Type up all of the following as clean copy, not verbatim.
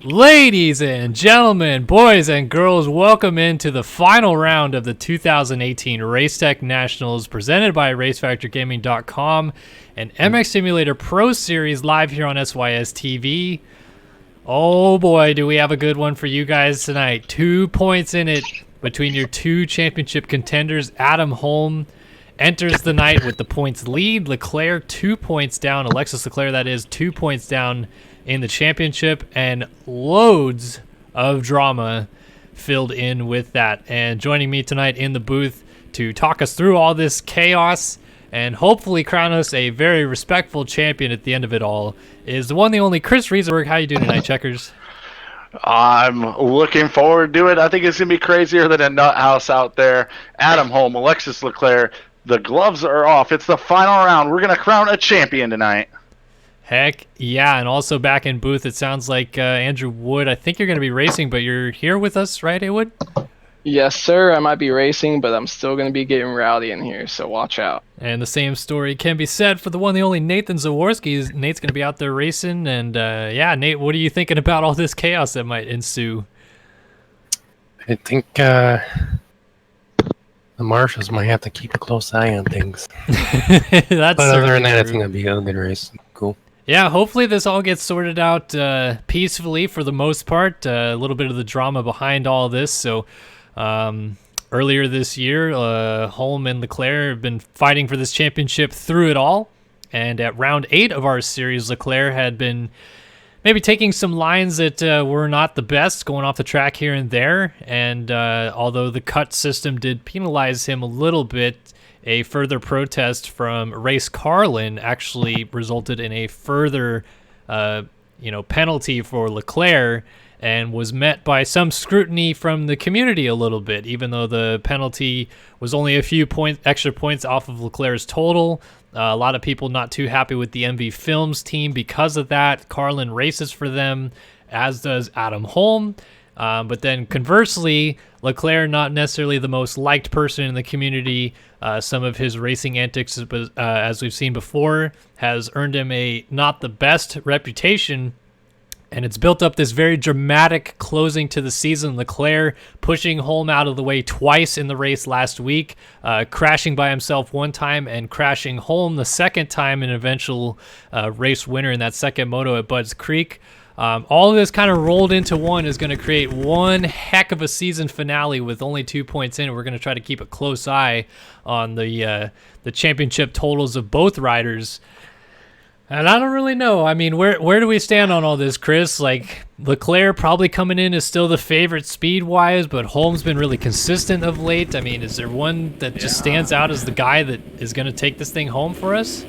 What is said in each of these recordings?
Ladies and gentlemen, boys and girls, welcome into the final round of the 2018 Racetech Nationals presented by RaceFactorGaming.com and MX Simulator Pro Series live here on SYS TV. Oh boy, do we have a good one for you guys tonight. 2 points in it between your two championship contenders. Adam Holm enters the night with the points lead. Leclerc 2 points down. Alexis Leclerc, that is, 2 points down in the championship, and loads of drama filled in with that. And joining me tonight in the booth to talk us through all this chaos and hopefully crown us a very respectful champion at the end of it all is the one, the only Chris Riesenberg. How you doing tonight, Checkers? I'm looking forward to it. I think it's going to be crazier than a nut house out there. Adam Holm, Alexis Leclerc, the gloves are off. It's the final round. We're going to crown a champion tonight. Heck yeah, and also back in booth, it sounds like Andrew Wood. I think you're going to be racing, but you're here with us, right, Wood? Yes, sir. I might be racing, but I'm still going to be getting rowdy in here, so watch out. And the same story can be said for the one, the only Nathan Zaworski. Nate's going to be out there racing, and yeah, Nate, what are you thinking about all this chaos that might ensue? I think the marshals might have to keep a close eye on things. That's but other than that, I true. think it'll be a good race. Cool. Yeah, hopefully this all gets sorted out peacefully for the most part. A little bit of the drama behind all this. So earlier this year, Holm and Leclerc have been fighting for this championship through it all. And at round 8 of our series, Leclerc had been maybe taking some lines that were not the best, going off the track here and there. And although the cut system did penalize him a little bit, a further protest from Race Carlin actually resulted in a further penalty for Leclerc, and was met by some scrutiny from the community a little bit, even though the penalty was only a few extra points off of Leclerc's total. A lot of people not too happy with the MV Films team because of that. Carlin races for them, as does Adam Holm. But then conversely, Leclerc, not necessarily the most liked person in the community. Some of his racing antics, as we've seen before, has earned him a not the best reputation. And it's built up this very dramatic closing to the season. Leclerc pushing Holm out of the way twice in the race last week, crashing by himself one time and crashing Holm the second time, an eventual race winner in that second moto at Budds Creek. All of this kind of rolled into one is going to create one heck of a season finale with only 2 points in. We're going to try to keep a close eye on the championship totals of both riders. And I don't really know. I mean, where do we stand on all this, Chris? Like, Leclerc probably coming in is still the favorite speed-wise, but Holm's been really consistent of late. I mean, is there one that just stands out as the guy that is going to take this thing home for us?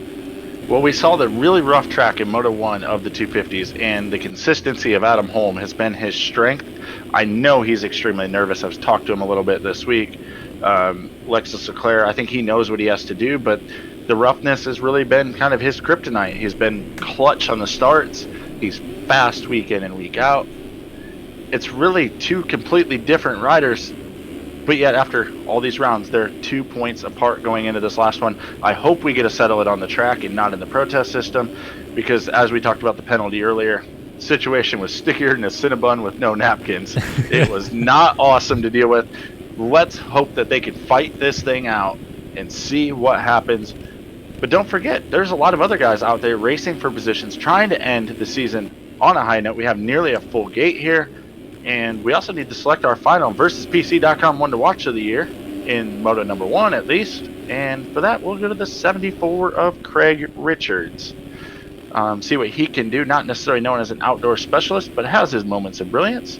Well, we saw the really rough track in Moto 1 of the 250s, and the consistency of Adam Holm has been his strength. I know he's extremely nervous. I've talked to him a little bit this week. Alexis Leclerc, I think he knows what he has to do, but the roughness has really been kind of his kryptonite. He's been clutch on the starts. He's fast week in and week out. It's really two completely different riders, but yet after all these rounds, they're 2 points apart going into this last one. I hope we get to settle it on the track and not in the protest system, because as we talked about the penalty earlier, the situation was stickier than a Cinnabon with no napkins. It was not awesome to deal with. Let's hope that they can fight this thing out and see what happens. But don't forget, there's a lot of other guys out there racing for positions, trying to end the season on a high note. We have nearly a full gate here, and we also need to select our final versus PC.com one to watch of the year in Moto number 1 at least. And for that, we'll go to the 74 of Craig Richards. See what he can do, not necessarily known as an outdoor specialist, but has his moments of brilliance.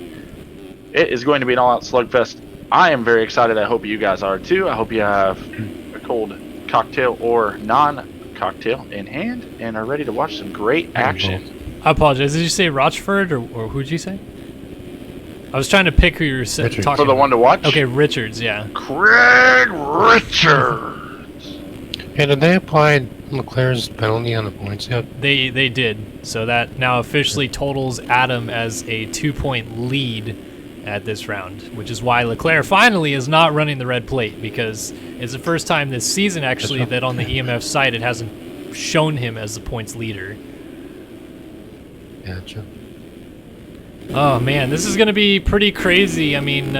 It is going to be an all-out slugfest. I am very excited. I hope you guys are too. I hope you have a cold cocktail or non-cocktail in hand and are ready to watch some great action. I apologize. Did you say Rochford or who'd you say? I was trying to pick who you were talking for the one to watch. Okay, Richards, yeah. Craig Richards. Hey, did they apply Leclerc's penalty on the points yet? They did. So that now officially totals Adam as a 2-point lead at this round, which is why Leclerc finally is not running the red plate, because it's the first time this season actually that on the EMF site it hasn't shown him as the points leader. Gotcha. Oh man, this is gonna be pretty crazy. I mean,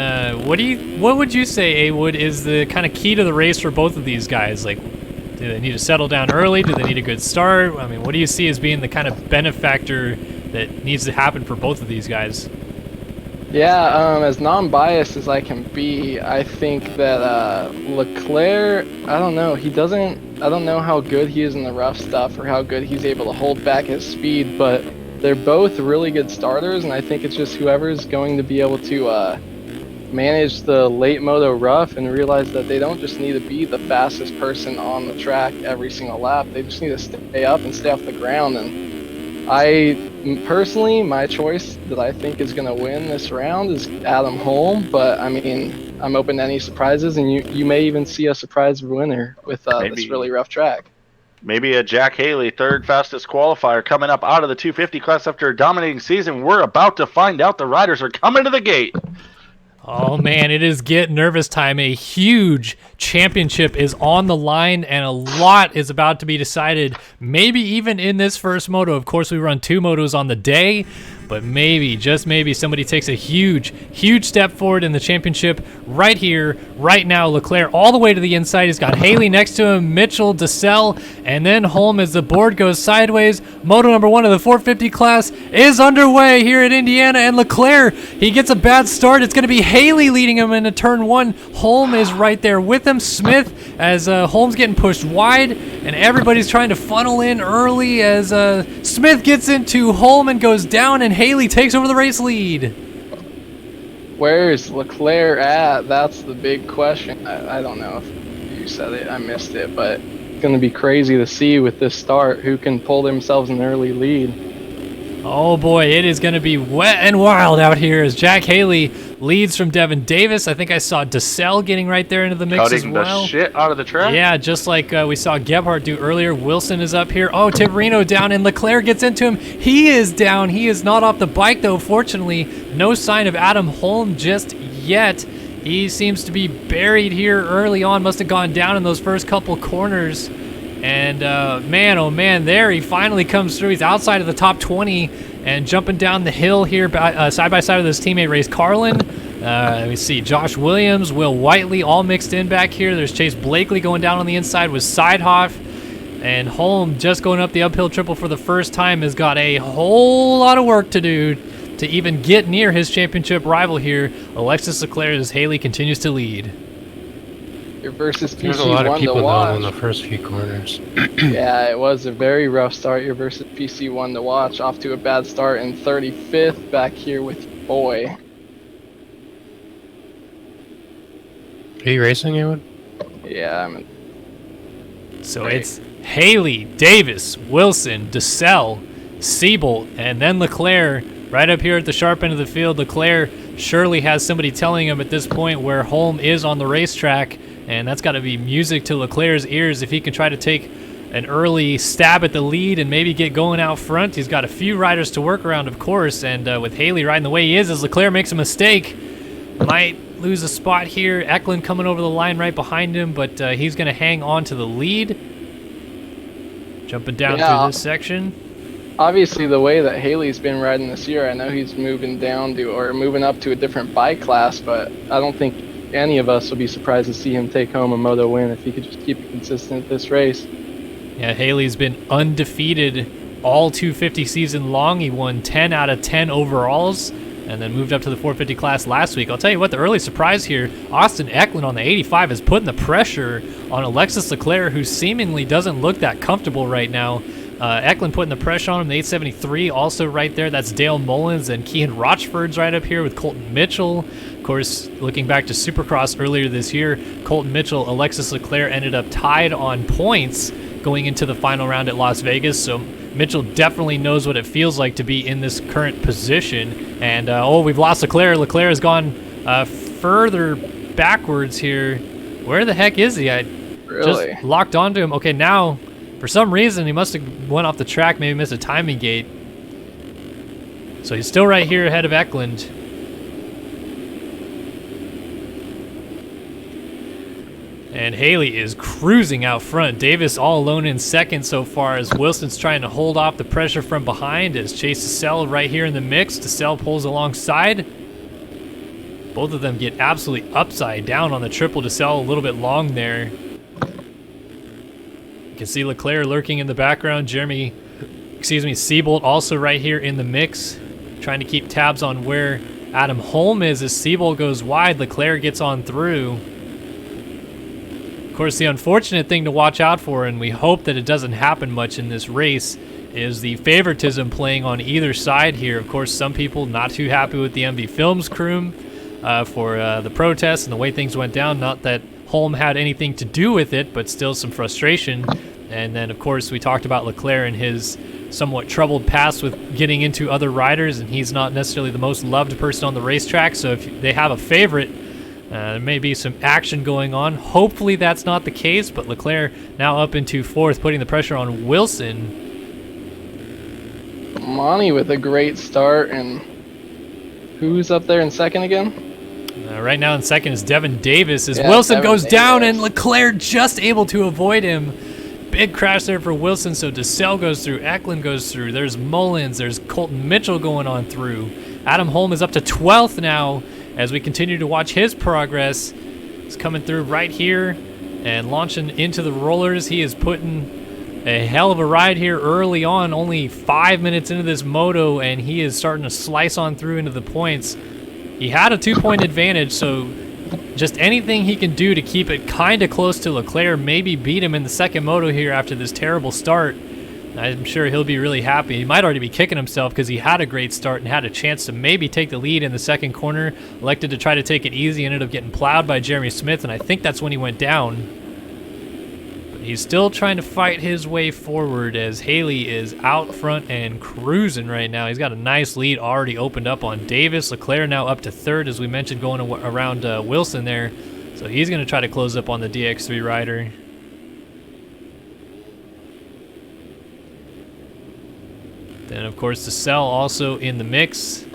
what would you say, A Wood, is the kind of key to the race for both of these guys? Like, do they need to settle down early? Do they need a good start? I mean, what do you see as being the kind of benefactor that needs to happen for both of these guys? Yeah, as non-biased as I can be, I think that Leclerc, I don't know, I don't know how good he is in the rough stuff or how good he's able to hold back his speed, but they're both really good starters, and I think it's just whoever's going to be able to manage the late moto rough and realize that they don't just need to be the fastest person on the track every single lap, they just need to stay up and stay off the ground. And personally, my choice that I think is going to win this round is Adam Holm, but I mean, I'm open to any surprises, and you may even see a surprise winner with this really rough track. Maybe a Jack Haley, third fastest qualifier, coming up out of the 250 class after a dominating season. We're about to find out. The riders are coming to the gate. Oh man, it is get nervous time. A huge championship is on the line and a lot is about to be decided, maybe even in this first moto. Of course, we run 2 motos on the day, but maybe, just maybe, somebody takes a huge step forward in the championship right here, right now. Leclerc all the way to the inside. He's got Haley next to him, Mitchell, DeSalle, and then Holm as the board goes sideways. Moto number 1 of the 450 class is underway here at Indiana, and Leclerc, he gets a bad start. It's going to be Haley leading him into turn 1. Holm is right there with him. Smith, as Holm's getting pushed wide, and everybody's trying to funnel in early as Smith gets into Holm and goes down, and Haley takes over the race lead. Where's Leclerc at? That's the big question. I don't know if you said it, I missed it, but it's going to be crazy to see with this start who can pull themselves an early lead. Oh boy, it is going to be wet and wild out here as Jack Haley leads from Devin Davis. I think I saw DeSalle getting right there into the mix as well. Cutting the shit out of the track. Yeah, just like we saw Gebhardt do earlier. Wilson is up here. Oh, Tiberino down, and Leclerc gets into him. He is down. He is not off the bike, though. Fortunately, no sign of Adam Holm just yet. He seems to be buried here early on. Must have gone down in those first couple corners. And man, oh man, there he finally comes through. He's outside of the top 20 and jumping down the hill here side by side with his teammate Race Carlin. We see Josh Williams, Will Whiteley all mixed in back here. There's Chase Blakely going down on the inside with Sidehoff. And Holm, just going up the uphill triple for the first time, has got a whole lot of work to do to even get near his championship rival here, Alexis Leclerc, as Haley continues to lead. Your versus PC There's a lot of people to watch. in the first few corners. Yeah, it was a very rough start. Your versus PC one to watch. Off to a bad start in 35th back here with your boy. Are you racing, Ewan? Yeah, So it's Haley, Davis, Wilson, DeSalle, Siebold, and then Leclerc right up here at the sharp end of the field. Leclerc surely has somebody telling him at this point where Holm is on the racetrack, and that's got to be music to Leclerc's ears if he can try to take an early stab at the lead and maybe get going out front. He's got a few riders to work around, of course, and with Haley riding the way he is, as Leclerc makes a mistake, might lose a spot here. Eklund coming over the line right behind him, but he's going to hang on to the lead. Jumping down through this section. Obviously, the way that Haley's been riding this year, I know he's moving up to a different bike class, but I don't think any of us would be surprised to see him take home a moto win if he could just keep it consistent at this race. Yeah, Haley's been undefeated all 250 season long. He won 10 out of 10 overalls and then moved up to the 450 class last week. I'll tell you what, the early surprise here, Austin Eklund on the 85 is putting the pressure on Alexis Leclerc, who seemingly doesn't look that comfortable right now. Eklund putting the pressure on him, the 873 also right there. That's Dale Mullins, and Keehan Rochford's right up here with Colton Mitchell. Of course, looking back to Supercross earlier this year, Colton Mitchell, Alexis Leclerc ended up tied on points going into the final round at Las Vegas, so Mitchell definitely knows what it feels like to be in this current position. And, we've lost Leclerc. Leclerc has gone further backwards here. Where the heck is he? I just locked onto him. Okay, now, for some reason, he must have went off the track, maybe missed a timing gate. So he's still right here ahead of And Haley is cruising out front. Davis all alone in second so far as Wilson's trying to hold off the pressure from behind as Chase DeSalle right here in the mix. DeSalle pulls alongside. Both of them get absolutely upside down on the triple. DeSalle a little bit long there. You can see Leclerc lurking in the background. Seabolt also right here in the mix, trying to keep tabs on where Adam Holm is. As Seabolt goes wide, Leclerc gets on through. Of course, the unfortunate thing to watch out for, and we hope that it doesn't happen much in this race, is the favoritism playing on either side here. Of course, some people not too happy with the MV Films crew for the protests and the way things went down. Not that Holm had anything to do with it, but still some frustration. And then, of course, we talked about Leclerc and his somewhat troubled past with getting into other riders, and he's not necessarily the most loved person on the racetrack. So if they have a favorite, there may be some action going on. Hopefully that's not the case, but Leclerc now up into fourth, putting the pressure on Wilson. Monty with a great start, and who's up there in second again? Right now in second is Devin Davis as Yeah, Wilson Devin goes down, and Davis. Leclerc just able to avoid him. Big crash there for Wilson, so DeSalle goes through, Eklund goes through, there's Mullins, there's Colton Mitchell going on through. Adam Holm is up to 12th now as we continue to watch his progress. He's coming through right here and launching into the rollers. He is putting a hell of a ride here early on, only 5 minutes into this moto, and he is starting to slice on through into the points. He had a 2-point advantage, so just anything he can do to keep it kind of close to Leclerc, maybe beat him in the second moto here after this terrible start. I'm sure he'll be really happy. He might already be kicking himself because he had a great start and had a chance to maybe take the lead in the second corner. Elected to try to take it easy, ended up getting plowed by Jeremy Smith, and I think that's when he went down. But he's still trying to fight his way forward as Haley is out front and cruising right now. He's got a nice lead already opened up on Davis. Leclerc now up to third, as we mentioned, going around Wilson there. So he's going to try to close up on the DX3 rider. Then, of course, DeSalle also in the mix.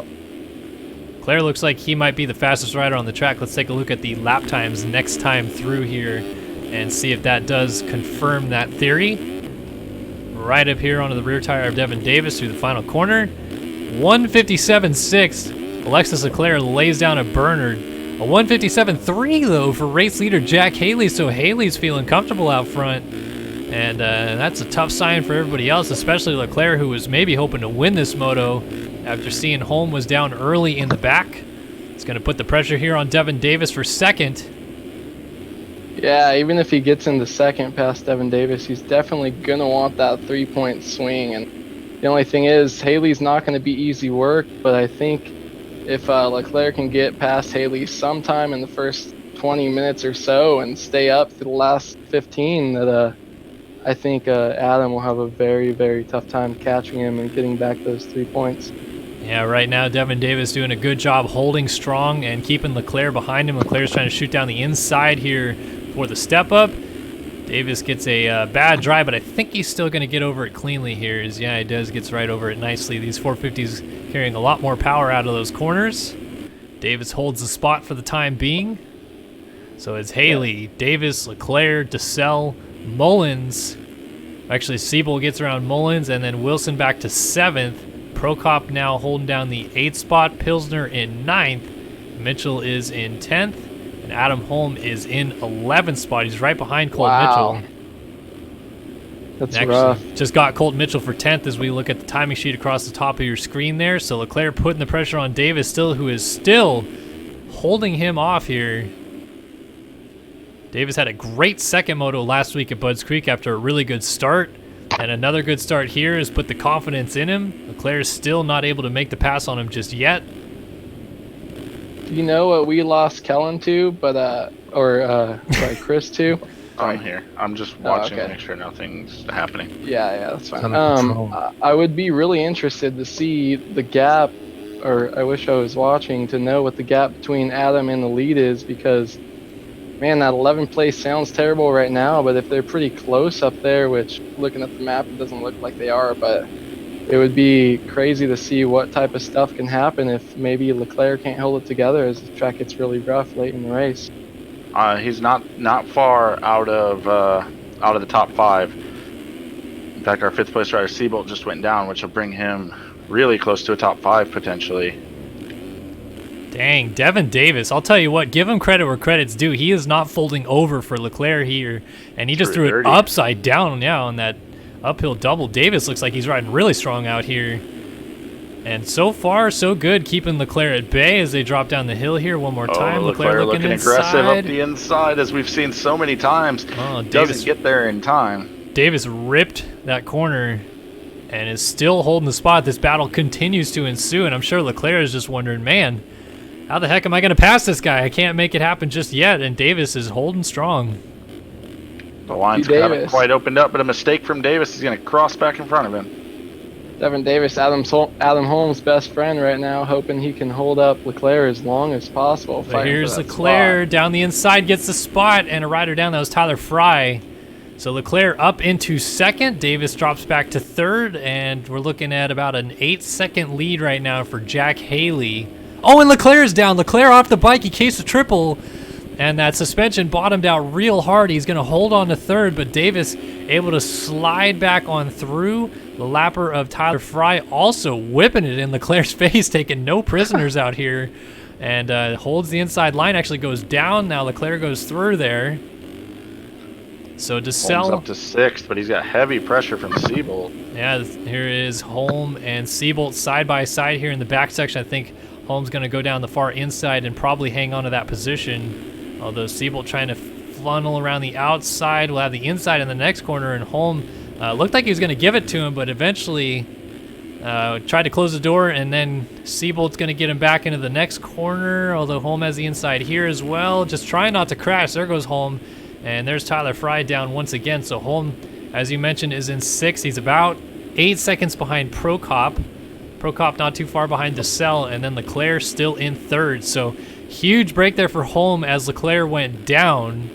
Claire looks like he might be the fastest rider on the track. Let's take a look at the lap times next time through here and see if that does confirm that theory. Right up here onto the rear tire of Devin Davis through the final corner. 157.6. Alexis Leclerc lays down a burner. A 157.3 though for race leader Jack Haley, so Haley's feeling comfortable out front. And that's a tough sign for everybody else, especially Leclerc, who was maybe hoping to win this moto after seeing Holm was down early in the back. It's going to put the pressure here on Devin Davis for second. Yeah, even if he gets into second past Devin Davis, he's definitely going to want that 3-point swing. And the only thing is, Haley's not going to be easy work, but I think if Leclerc can get past Haley sometime in the first 20 minutes or so and stay up for the last 15, that I think Adam will have a very, very tough time catching him and getting back those 3 points. Yeah, right now Devin Davis doing a good job holding strong and keeping Leclerc behind him. Leclerc's trying to shoot down the inside here for the step up. Davis gets a bad drive, but I think he's still going to get over it cleanly here. Yeah, he does, gets right over it nicely. These 450s carrying a lot more power out of those corners. Davis holds the spot for the time being. So it's Haley, Davis, Leclerc, DeSalle, Mullins. Actually, Seabolt gets around Mullins, and then Wilson back to 7th. Prokop now holding down the 8th spot. Pilsner in 9th. Mitchell is in 10th. And Adam Holm is in 11th spot. He's right behind Colt Mitchell. That's Actually, rough. just got Colt Mitchell for 10th as we look at the timing sheet across the top of your screen there. So Leclerc putting the pressure on Davis still, who is still holding him off here. Davis had a great second moto last week at Budds Creek after a really good start. And another good start here has put the confidence in him. Leclerc is still not able to make the pass on him just yet. Do you know what we lost Kellen to, sorry, Chris to? I'm here. I'm just watching okay. to make sure nothing's happening. Yeah, that's fine. Under control. I would be really interested to see the gap, or I wish I was watching to know what the gap between Adam and the lead is, because, man, that 11th place sounds terrible right now, but if they're pretty close up there, which looking at the map, it doesn't look like they are, but it would be crazy to see what type of stuff can happen if maybe Leclerc can't hold it together as the track gets really rough late in the race. He's not far out of the top 5. In fact, our 5th place rider Seabolt just went down, which will bring him really close to a top 5 potentially. Dang, Devin Davis. I'll tell you what, give him credit where credit's due. He is not folding over for Leclerc here, and he just threw it upside down on that uphill double. Davis looks like he's riding really strong out here. And so far, so good, keeping Leclerc at bay as they drop down the hill here one more time. Leclerc looking aggressive up the inside, as we've seen so many times. Doesn't get there in time. Davis ripped that corner and is still holding the spot. This battle continues to ensue, and I'm sure Leclerc is just wondering, man, how the heck am I going to pass this guy? I can't make it happen just yet, and Davis is holding strong. The line's haven't quite opened up, but a mistake from Davis is going to cross back in front of him. Devin Davis, Adam Holmes' best friend right now, hoping he can hold up Leclerc as long as possible. But here's Leclerc down the inside, gets the spot, and a rider down. That was Tyler Fry. So Leclerc up into 2nd. Davis drops back to 3rd, and we're looking at about an 8-second lead right now for Jack Haley. Oh, and Leclerc's down. Leclerc off the bike. He cased a triple, and that suspension bottomed out real hard. He's going to hold on to 3rd, but Davis able to slide back on through. The lapper of Tyler Fry also whipping it in Leclerc's face, taking no prisoners out here, and holds the inside line. Actually goes down. Now Leclerc goes through there. So DeSalle up to 6th, but he's got heavy pressure from Seabolt. Yeah, here is Holm and Seabolt side by side here in the back section. I think Holm's going to go down the far inside and probably hang on to that position. Although Seabolt trying to funnel around the outside. We'll have the inside in the next corner, and Holm looked like he was going to give it to him, but eventually tried to close the door, and then Seabolt's going to get him back into the next corner, although Holm has the inside here as well. Just trying not to crash. There goes Holm. And there's Tyler Fry down once again. So Holm, as you mentioned, is in 6th. He's about 8 seconds behind Prokop. Prokop not too far behind DeSalle, and then Leclerc still in 3rd. So huge break there for Holm as Leclerc went down.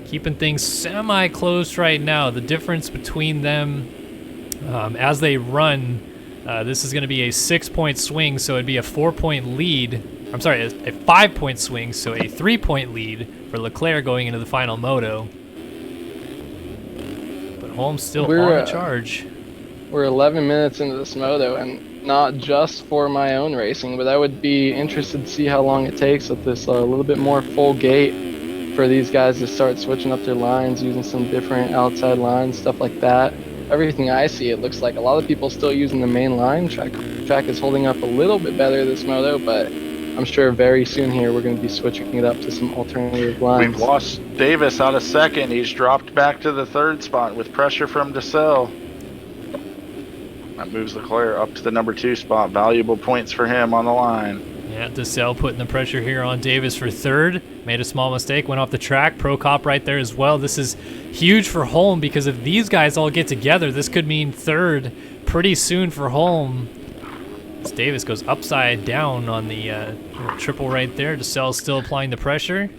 Keeping things semi-close right now. The difference between them as they run, this is going to be a 6-point swing, so it'd be a 4-point lead. I'm sorry, a 5-point swing, so a 3-point lead for Leclerc going into the final moto. But Holmes still on the charge. We're 11 minutes into this moto, and not just for my own racing, but I would be interested to see how long it takes with this a little bit more full gate for these guys to start switching up their lines, using some different outside lines, stuff like that. Everything I see, it looks like a lot of people still using the main line. Track is holding up a little bit better this moto, but I'm sure very soon here we're going to be switching it up to some alternative lines. We've lost Davis out of 2nd. He's dropped back to the 3rd spot with pressure from DeSalle. That moves Leclerc up to the number 2 spot. Valuable points for him on the line. Yeah, DeSalle putting the pressure here on Davis for 3rd. Made a small mistake, went off the track. Prokop right there as well. This is huge for Holm because if these guys all get together, this could mean 3rd pretty soon for Holm. As Davis goes upside down on the triple right there. DeSalle still applying the pressure.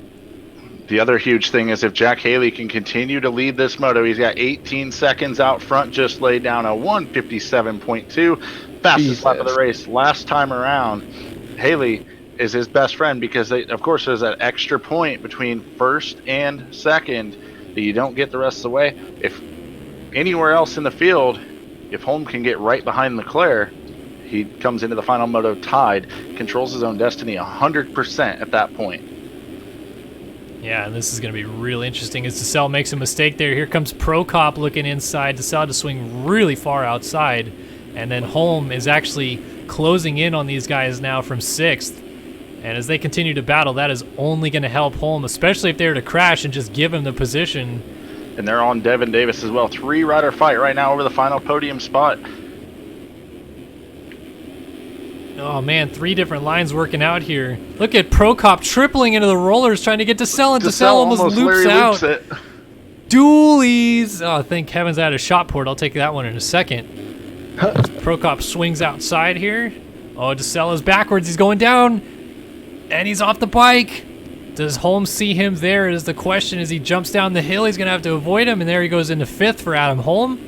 The other huge thing is if Jack Haley can continue to lead this moto, he's got 18 seconds out front, just laid down a 1:57.2, fastest lap of the race last time around. Haley is his best friend because, of course, there's that extra point between 1st and 2nd that you don't get the rest of the way. If anywhere else in the field, if Holm can get right behind Leclerc, he comes into the final moto tied, controls his own destiny 100% at that point. Yeah, and this is going to be really interesting as DeSalle makes a mistake there. Here comes Prokop looking inside. DeSalle to swing really far outside. And then Holm is actually closing in on these guys now from 6th. And as they continue to battle, that is only going to help Holm, especially if they were to crash and just give him the position. And they're on Devin Davis as well. 3-rider fight right now over the final podium spot. Oh man, 3 different lines working out here. Look at Prokop tripling into the rollers trying to get DeSalle, and DeSalle almost loops out. Dualies! Oh, thank heavens I had a shot port. I'll take that one in a second. Prokop swings outside here. Oh, DeSalle is backwards. He's going down. And he's off the bike. Does Holmes see him there is the question. As he jumps down the hill, he's going to have to avoid him. And there he goes into 5th for Adam Holm.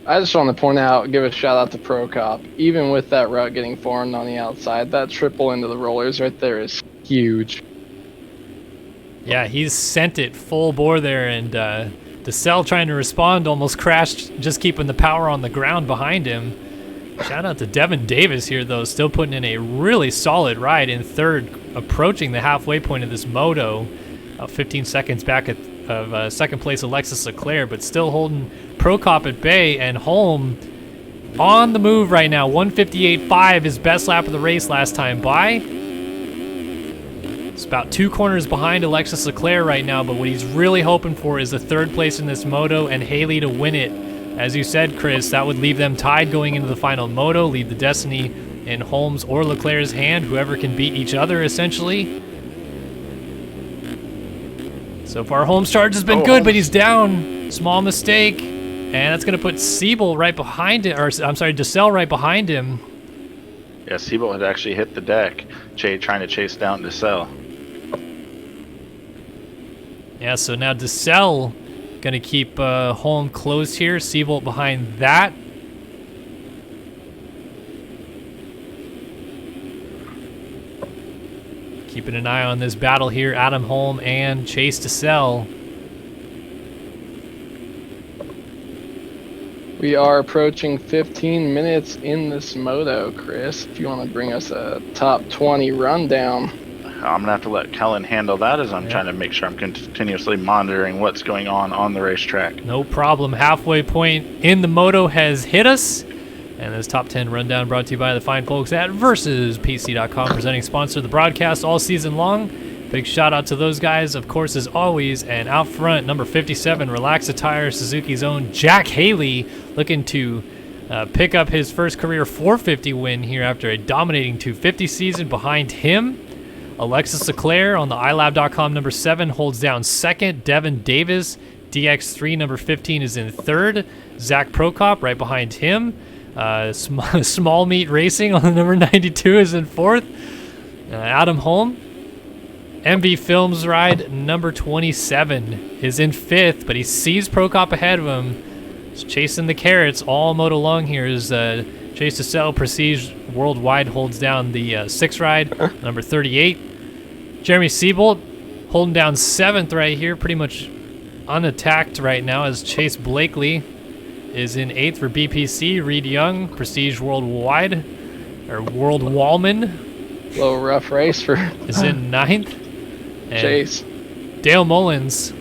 I just want to point out, give a shout out to Prokop. Even with that rut getting formed on the outside, that triple into the rollers right there is huge. Yeah, he's sent it full bore there, and DeSalle trying to respond almost crashed, just keeping the power on the ground behind him. Shout out to Devin Davis here, though, still putting in a really solid ride in third, approaching the halfway point of this moto. 15 seconds back of second place Alexis Leclerc, but still holding Prokop at bay, and Holm on the move right now. 158.5, his best lap of the race last time by. It's about 2 corners behind Alexis Leclerc right now, but what he's really hoping for is the third place in this moto and Haley to win it. As you said, Chris, that would leave them tied going into the final moto, leave the destiny in Holmes or Leclerc's hand, whoever can beat each other, essentially. So far, Holmes' charge has been good, but he's down. Small mistake, and that's going to put Siebel right behind it, or I'm sorry, DeSalle right behind him. Yeah, Siebel had actually hit the deck, trying to chase down DeSalle. Yeah, so now DeSalle going to keep Holm close here. Siebel behind that. Keeping an eye on this battle here, Adam Holm and Chase DeSalle. We are approaching 15 minutes in this moto, Chris. If you want to bring us a top 20 rundown. I'm going to have to let Kellen handle that, as I'm trying to make sure I'm continuously monitoring what's going on the racetrack. No problem. Halfway point in the moto has hit us. And this top 10 rundown brought to you by the fine folks at VersusPC.com, presenting sponsor of the broadcast all season long. Big shout out to those guys, of course, as always. And out front, number 57, Relax Attire, Suzuki's own Jack Haley, looking to pick up his first career 450 win here after a dominating 250 season. Behind him, Alexis Leclerc on the iLab.com number 7 holds down second. Devin Davis, DX3 number 15 is in third. Zach Prokop right behind him. Small Meat Racing on the number 92 is in fourth. Adam Holm, MV Films ride number 27 is in fifth, but he sees Prokop ahead of him. He's chasing the carrots all moto long here as Chase DeSalle Prestige Worldwide holds down the sixth ride, number 38. Jeremy Siebold holding down seventh right here, pretty much unattacked right now, as Chase Blakely is in eighth for BPC. Reed Young, Prestige Worldwide, or World Wallman. Little rough race for is in ninth. And Chase. Dale Mullins,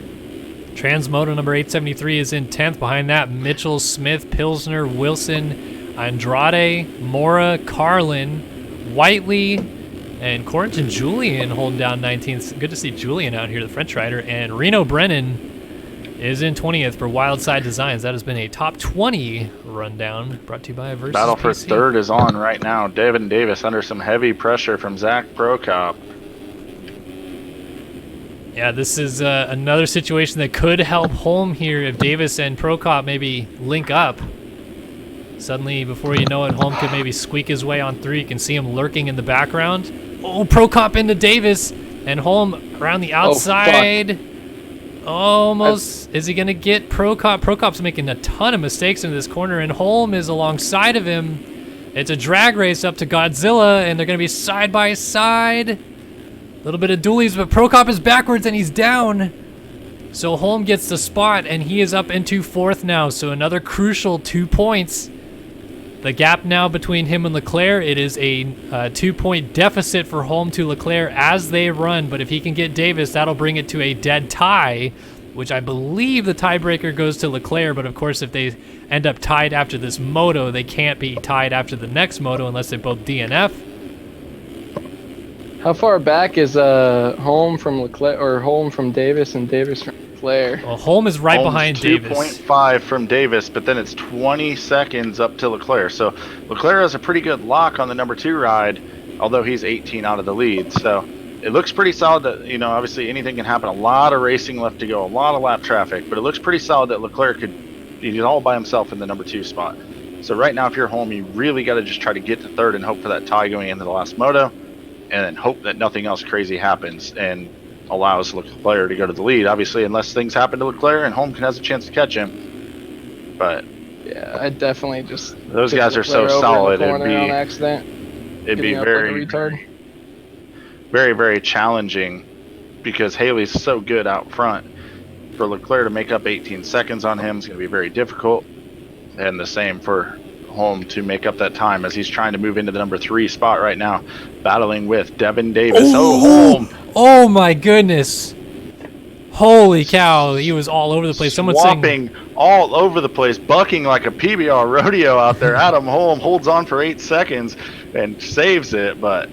Transmoto number 873 is in 10th. Behind that, Mitchell, Smith, Pilsner, Wilson, Andrade, Mora, Carlin, Whiteley, and Corrington Julian holding down 19th. Good to see Julian out here, the French rider. And Reno Brennan is in 20th for Wildside Designs. That has been a top 20 rundown brought to you by Versus Battle for PC. third is on right now. Devin Davis under some heavy pressure from Zach Prokop. Yeah, this is another situation that could help Holm here if Davis and Prokop maybe link up. Suddenly, before you know it, Holm could maybe squeak his way on through. You can see him lurking in the background. Oh, Prokop into Davis, and Holm around the outside. Almost. Is he going to get Prokop? Prokop's making a ton of mistakes in this corner, and Holm is alongside of him. It's a drag race up to Godzilla, and they're going to be side by side. A little bit of dualies, but Prokop is backwards and he's down. So Holm gets the spot and he is up into fourth now. So another crucial 2 points. The gap now between him and Leclerc, it is a 2-point deficit for Holm to Leclerc as they run. But if he can get Davis, that'll bring it to a dead tie, which I believe the tiebreaker goes to Leclerc. But of course, if they end up tied after this moto, they can't be tied after the next moto unless they both DNF. How far back is Holm from Leclerc, or Holm from Davis and Davis from Leclerc? Well, Holm is right Holmes behind Davis. 2.5 from Davis, but then it's 20 seconds up to Leclerc. So Leclerc has a pretty good lock on the number 2 ride, although he's 18 out of the lead. So it looks pretty solid that, you know, obviously anything can happen. A lot of racing left to go, a lot of lap traffic, but it looks pretty solid that Leclerc he's all by himself in the number 2 spot. So right now, if you're Holm, you really got to just try to get to third and hope for that tie going into the last moto, and then hope that nothing else crazy happens and allows Leclerc to go to the lead. Obviously, unless things happen to Leclerc and Holm has a chance to catch him. But yeah, I definitely just those guys are so Leclerc over solid. in the corner It'd on be accident. it'd be Getting up very like a retard. very, very challenging because Haley's so good out front. For Leclerc to make up 18 seconds on him is going to be very difficult. And the same for Holm to make up that time as he's trying to move into the number 3 spot right now, battling with Devin Davis. Holm! Oh my goodness! Holy cow! He was all over the place. Someone swapping all over the place, bucking like a PBR rodeo out there. Adam Holm holds on for 8 seconds and saves it, but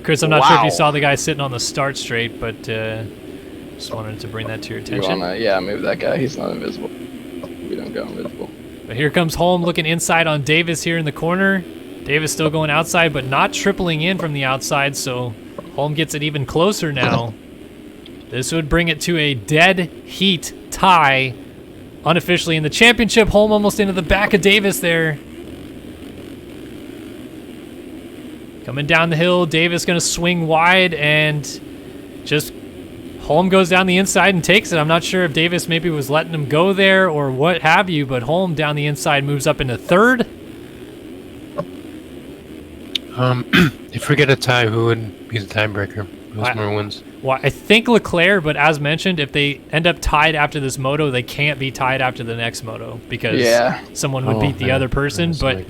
Chris, I'm not sure if you saw the guy sitting on the start straight, but just wanted to bring that to your attention. Yeah, move that guy. He's not invisible. We don't go invisible. But here comes Holm looking inside on Davis here in the corner. Davis still going outside, but not tripling in from the outside, so Holm gets it even closer now. This would bring it to a dead heat tie, unofficially in the championship. Holm almost into the back of Davis there. Coming down the hill, Davis going to swing wide, and just Holm goes down the inside and takes it. I'm not sure if Davis maybe was letting him go there or what have you, but Holm down the inside moves up into third. If we get a tie, who would be the tiebreaker? Who's more wins? Well, I think Leclerc, but as mentioned, if they end up tied after this moto, they can't be tied after the next moto because someone would beat the other person. But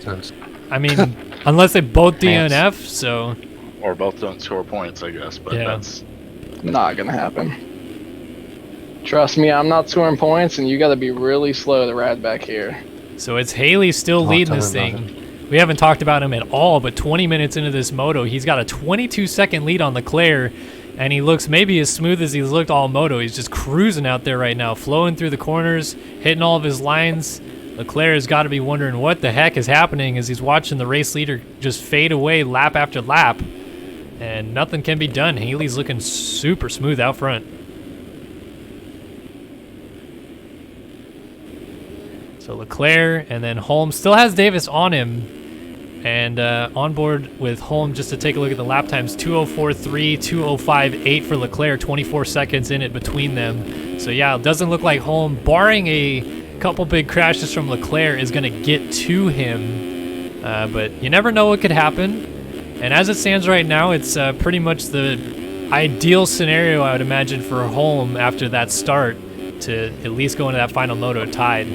I mean, unless they both DNF, so or both don't score points, I guess. But that's not gonna happen. Trust me, I'm not scoring points, and you got to be really slow to ride back here. So it's Haley still leading this thing. We haven't talked about him at all, but 20 minutes into this moto, he's got a 22-second lead on Leclerc, and he looks maybe as smooth as he's looked all moto. He's just cruising out there right now, flowing through the corners, hitting all of his lines. Leclerc has got to be wondering what the heck is happening as he's watching the race leader just fade away lap after lap, and nothing can be done. Haley's looking super smooth out front. So Leclerc, and then Holm still has Davis on him. And on board with Holm, just to take a look at the lap times, 2:04.3, 2:05.8 for Leclerc, 24 seconds in it between them. So yeah, it doesn't look like Holm, barring a couple big crashes from Leclerc, is going to get to him. But you never know what could happen. And as it stands right now, it's pretty much the ideal scenario, I would imagine, for Holm after that start to at least go into that final moto tied.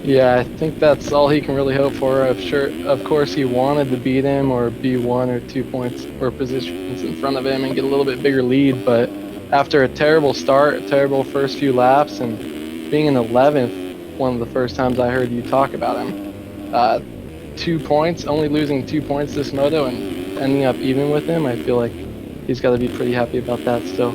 Yeah, I think that's all he can really hope for. Of course, he wanted to beat him or be 1 or 2 points or positions in front of him and get a little bit bigger lead. But after a terrible start, a terrible first few laps, and being in 11th, one of the first times I heard you talk about him, 2 points, only losing 2 points this moto and ending up even with him, I feel like he's got to be pretty happy about that still.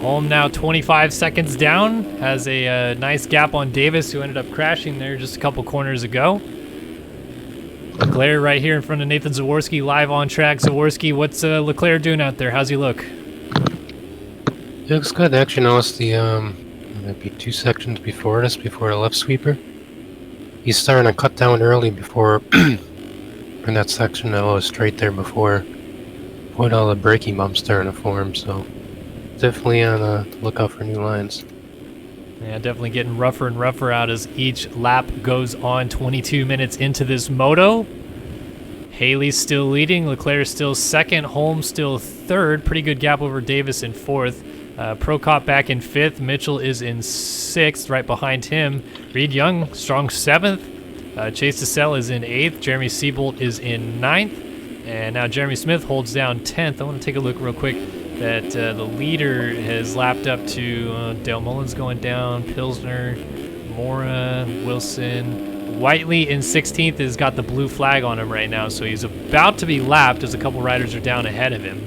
Holm now 25 seconds down, has a nice gap on Davis, who ended up crashing there just a couple corners ago. Leclerc right here in front of Nathan Zaworski, live on track. Zaworski, what's Leclerc doing out there? How's he look? He looks good. I actually noticed the maybe 2 sections before this, before the left sweeper. He's starting to cut down early before in that section that was straight there before all the braking bumps starting to form, so definitely on the lookout for new lines. Yeah, definitely getting rougher and rougher out as each lap goes on. 22 minutes into this moto. Haley's still leading. Leclerc still second. Holm still third. Pretty good gap over Davis in fourth. Prokop back in fifth. Mitchell is in sixth, right behind him. Reed Young, strong seventh. Chase DeSelle is in eighth. Jeremy Seabolt is in ninth. And now Jeremy Smith holds down 10th. I want to take a look real quick that the leader has lapped up to Dale Mullins going down, Pilsner, Mora, Wilson. Whiteley in 16th has got the blue flag on him right now, so he's about to be lapped as a couple riders are down ahead of him.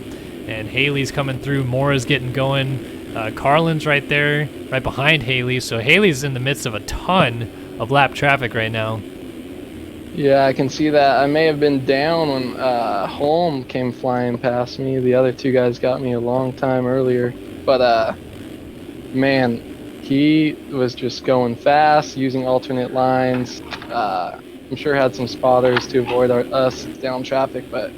And Haley's coming through, Mora's getting going. Carlin's right there, right behind Haley, so Haley's in the midst of a ton of lap traffic right now. Yeah, I can see that. I may have been down when Holm came flying past me. The other two guys got me a long time earlier. But, man, he was just going fast, using alternate lines. I'm sure had some spotters to avoid us down traffic. But,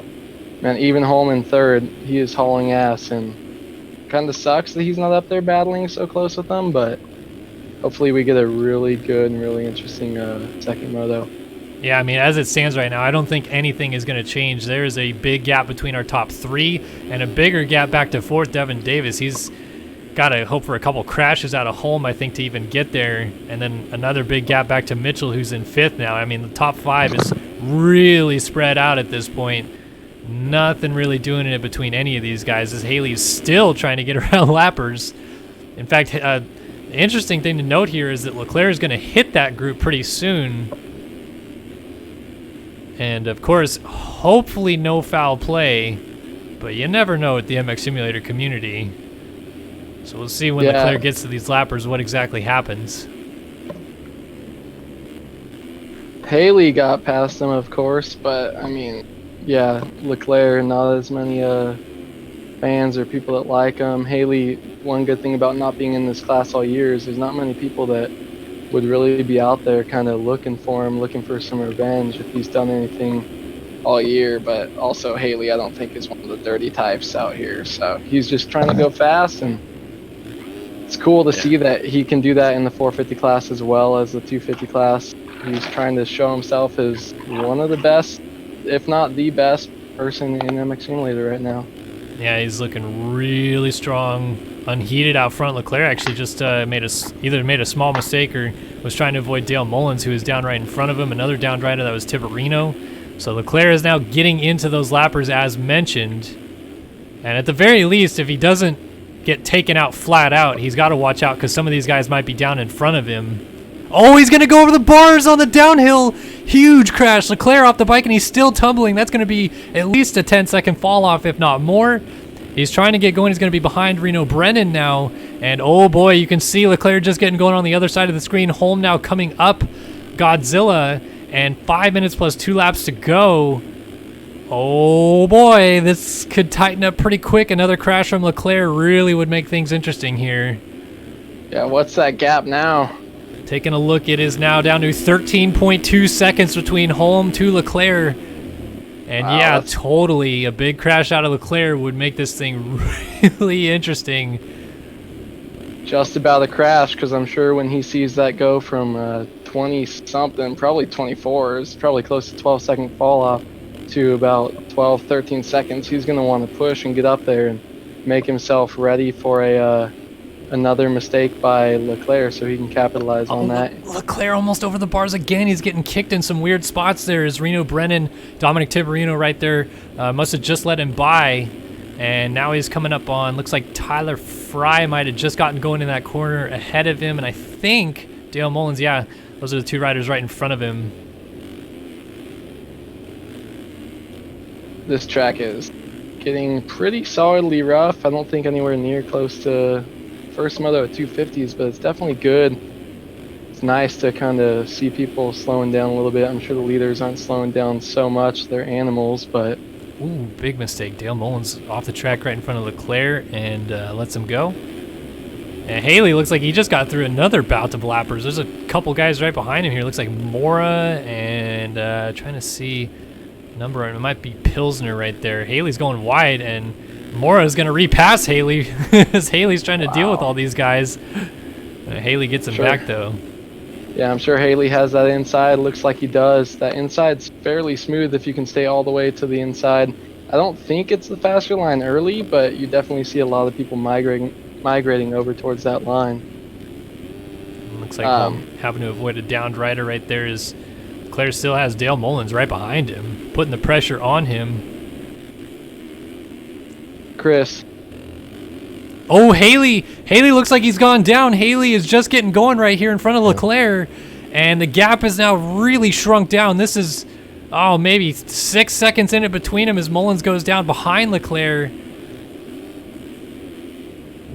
man, even Holm in third, he is hauling ass. And kind of sucks that he's not up there battling so close with them. But hopefully we get a really good and really interesting second moto. Yeah, I mean, as it stands right now, I don't think anything is going to change. There is a big gap between our top 3 and a bigger gap back to 4th, Devin Davis. He's got to hope for a couple crashes out of home, I think, to even get there. And then another big gap back to Mitchell, who's in 5th now. I mean, the top 5 is really spread out at this point. Nothing really doing it between any of these guys, as Haley's still trying to get around lappers. In fact, the interesting thing to note here is that Leclerc is going to hit that group pretty soon. And, of course, hopefully no foul play, but you never know with the MX Simulator community. So we'll see when Leclerc gets to these lappers what exactly happens. Haley got past him, of course, but, I mean, yeah, Leclerc, not as many fans or people that like him. Haley, one good thing about not being in this class all year is there's not many people that would really be out there kind of looking for him, looking for some revenge if he's done anything all year. But also Haley, I don't think, is one of the dirty types out here. So he's just trying to go fast, and it's cool to see that he can do that in the 450 class as well as the 250 class. He's trying to show himself as one of the best, if not the best person in MX Simulator right now. Yeah, he's looking really strong, unheated out front. Leclerc actually just made a small mistake or was trying to avoid Dale Mullins, who was down right in front of him. Another down rider, that was Tiberino. So Leclerc is now getting into those lappers as mentioned. And at the very least, if he doesn't get taken out flat out, he's got to watch out because some of these guys might be down in front of him. Oh, he's going to go over the bars on the downhill. Huge crash. Leclerc off the bike, and he's still tumbling. That's going to be at least a 10-second fall off, if not more. He's trying to get going. He's going to be behind Reno Brennan now. And oh boy, you can see Leclerc just getting going on the other side of the screen. Holm now coming up Godzilla, and 5 minutes plus 2 laps to go. Oh boy, this could tighten up pretty quick. Another crash from Leclerc really would make things interesting here. Yeah, what's that gap now? Taking a look, it is now down to 13.2 seconds between Holm to Leclerc. And wow, yeah, totally. A big crash out of Leclerc would make this thing really interesting. Just about a crash, because I'm sure when he sees that go from 20-something, probably 24, it's probably close to 12-second fall off to about 12, 13 seconds, he's going to want to push and get up there and make himself ready for another mistake by Leclerc so he can capitalize on that. Leclerc almost over the bars again. He's getting kicked in some weird spots there. Is Reno Brennan, Dominic Tiberino right there, must have just let him by. And now he's coming up on, looks like Tyler Fry might have just gotten going in that corner ahead of him. And I think Dale Mullins, yeah, those are the 2 riders right in front of him. This track is getting pretty solidly rough. I don't think anywhere near close to first moto at 250s, but it's definitely good. It's nice to kind of see people slowing down a little bit. I'm sure the leaders aren't slowing down so much. They're animals, but... Ooh, big mistake. Dale Mullins off the track right in front of Leclerc and lets him go. And Haley looks like he just got through another bout of lappers. There's a couple guys right behind him here. Looks like Mora and trying to see number. It might be Pilsner right there. Haley's going wide, and Mora is going to repass Haley as Haley's trying to deal with all these guys. Haley gets him back, though. Yeah, I'm sure Haley has that inside. Looks like he does. That inside's fairly smooth if you can stay all the way to the inside. I don't think it's the faster line early, but you definitely see a lot of people migrating over towards that line. Looks like having to avoid a downed rider right there is Claire still has Dale Mullins right behind him, putting the pressure on him. Chris. Oh, Haley looks like he's gone down. Haley is just getting going right here in front of Leclerc, and the gap is now really shrunk down. This is, maybe 6 seconds in it between them as Mullins goes down behind Leclerc.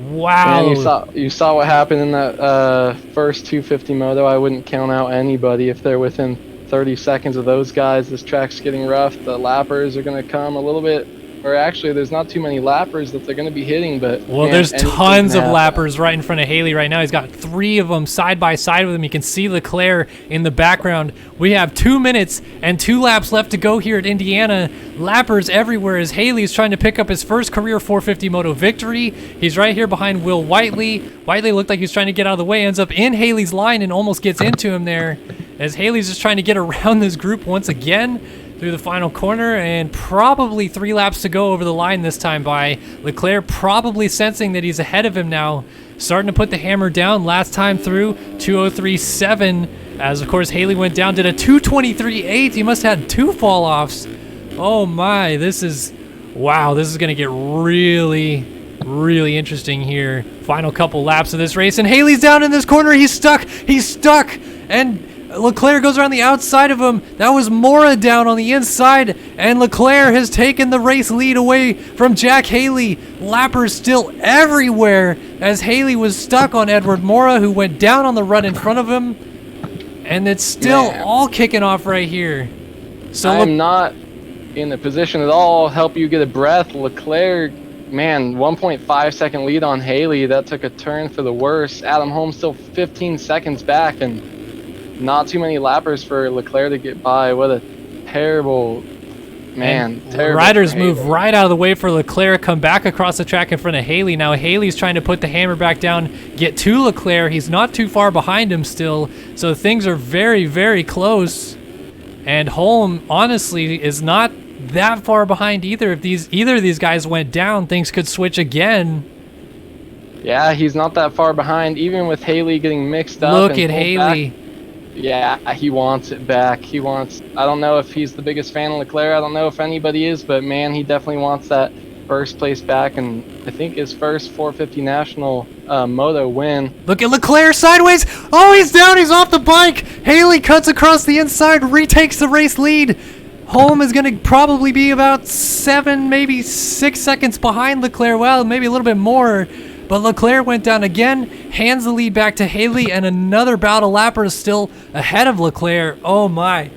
Wow. Man, you saw what happened in that first 250 moto. I wouldn't count out anybody if they're within 30 seconds of those guys. This track's getting rough. The lappers are going to come a little bit or actually, there's not too many lappers that they're going to be hitting, but well, man, there's anything tons can of happen. lappers right in front of Haley right now. He's got 3 of them side by side with him. You can see Leclerc in the background. We have 2 minutes and 2 laps left to go here at Indiana. Lappers everywhere as Haley's trying to pick up his first career 450 moto victory. He's right here behind Will Whiteley. Whiteley looked like he was trying to get out of the way, ends up in Haley's line and almost gets into him there as Haley's just trying to get around this group once again through the final corner, and probably 3 laps to go over the line this time by Leclerc, probably sensing that he's ahead of him now, starting to put the hammer down. Last time through 2:03.7, as of course Haley went down, did a 2:23.8. He must have had 2 fall offs. Oh my, this is gonna get really interesting here. Final couple laps of this race, and Haley's down in this corner. He's stuck, and Leclerc goes around the outside of him. That was Mora down on the inside, and Leclerc has taken the race lead away from Jack Haley. Lappers still everywhere as Haley was stuck on Edward Mora, who went down on the run in front of him, and it's still all kicking off right here. So I'm not in the position at all. Help you get a breath. Leclerc, man, 1.5 second lead on Haley. That took a turn for the worse. Adam Holmes still 15 seconds back, and not too many lappers for Leclerc to get by. What a terrible, terrible. Riders move right out of the way for Leclerc, come back across the track in front of Haley. Now Haley's trying to put the hammer back down, get to Leclerc. He's not too far behind him still, so things are very close. And Holm, honestly, is not that far behind either. If either of these guys went down, things could switch again. Yeah, he's not that far behind, even with Haley getting mixed up. Look at Haley. Back. Yeah, he wants it back. I don't know if he's the biggest fan of Leclerc. I don't know if anybody is, but man, he definitely wants that first place back, and I think his first 450 National moto win. Look at Leclerc sideways. Oh, he's down. He's off the bike. Haley cuts across the inside, retakes the race lead. Holm is going to probably be about 7, maybe 6 seconds behind Leclerc. Well, maybe a little bit more. But Leclerc went down again, hands the lead back to Haley, and another bout of lappers still ahead of Leclerc. Oh my.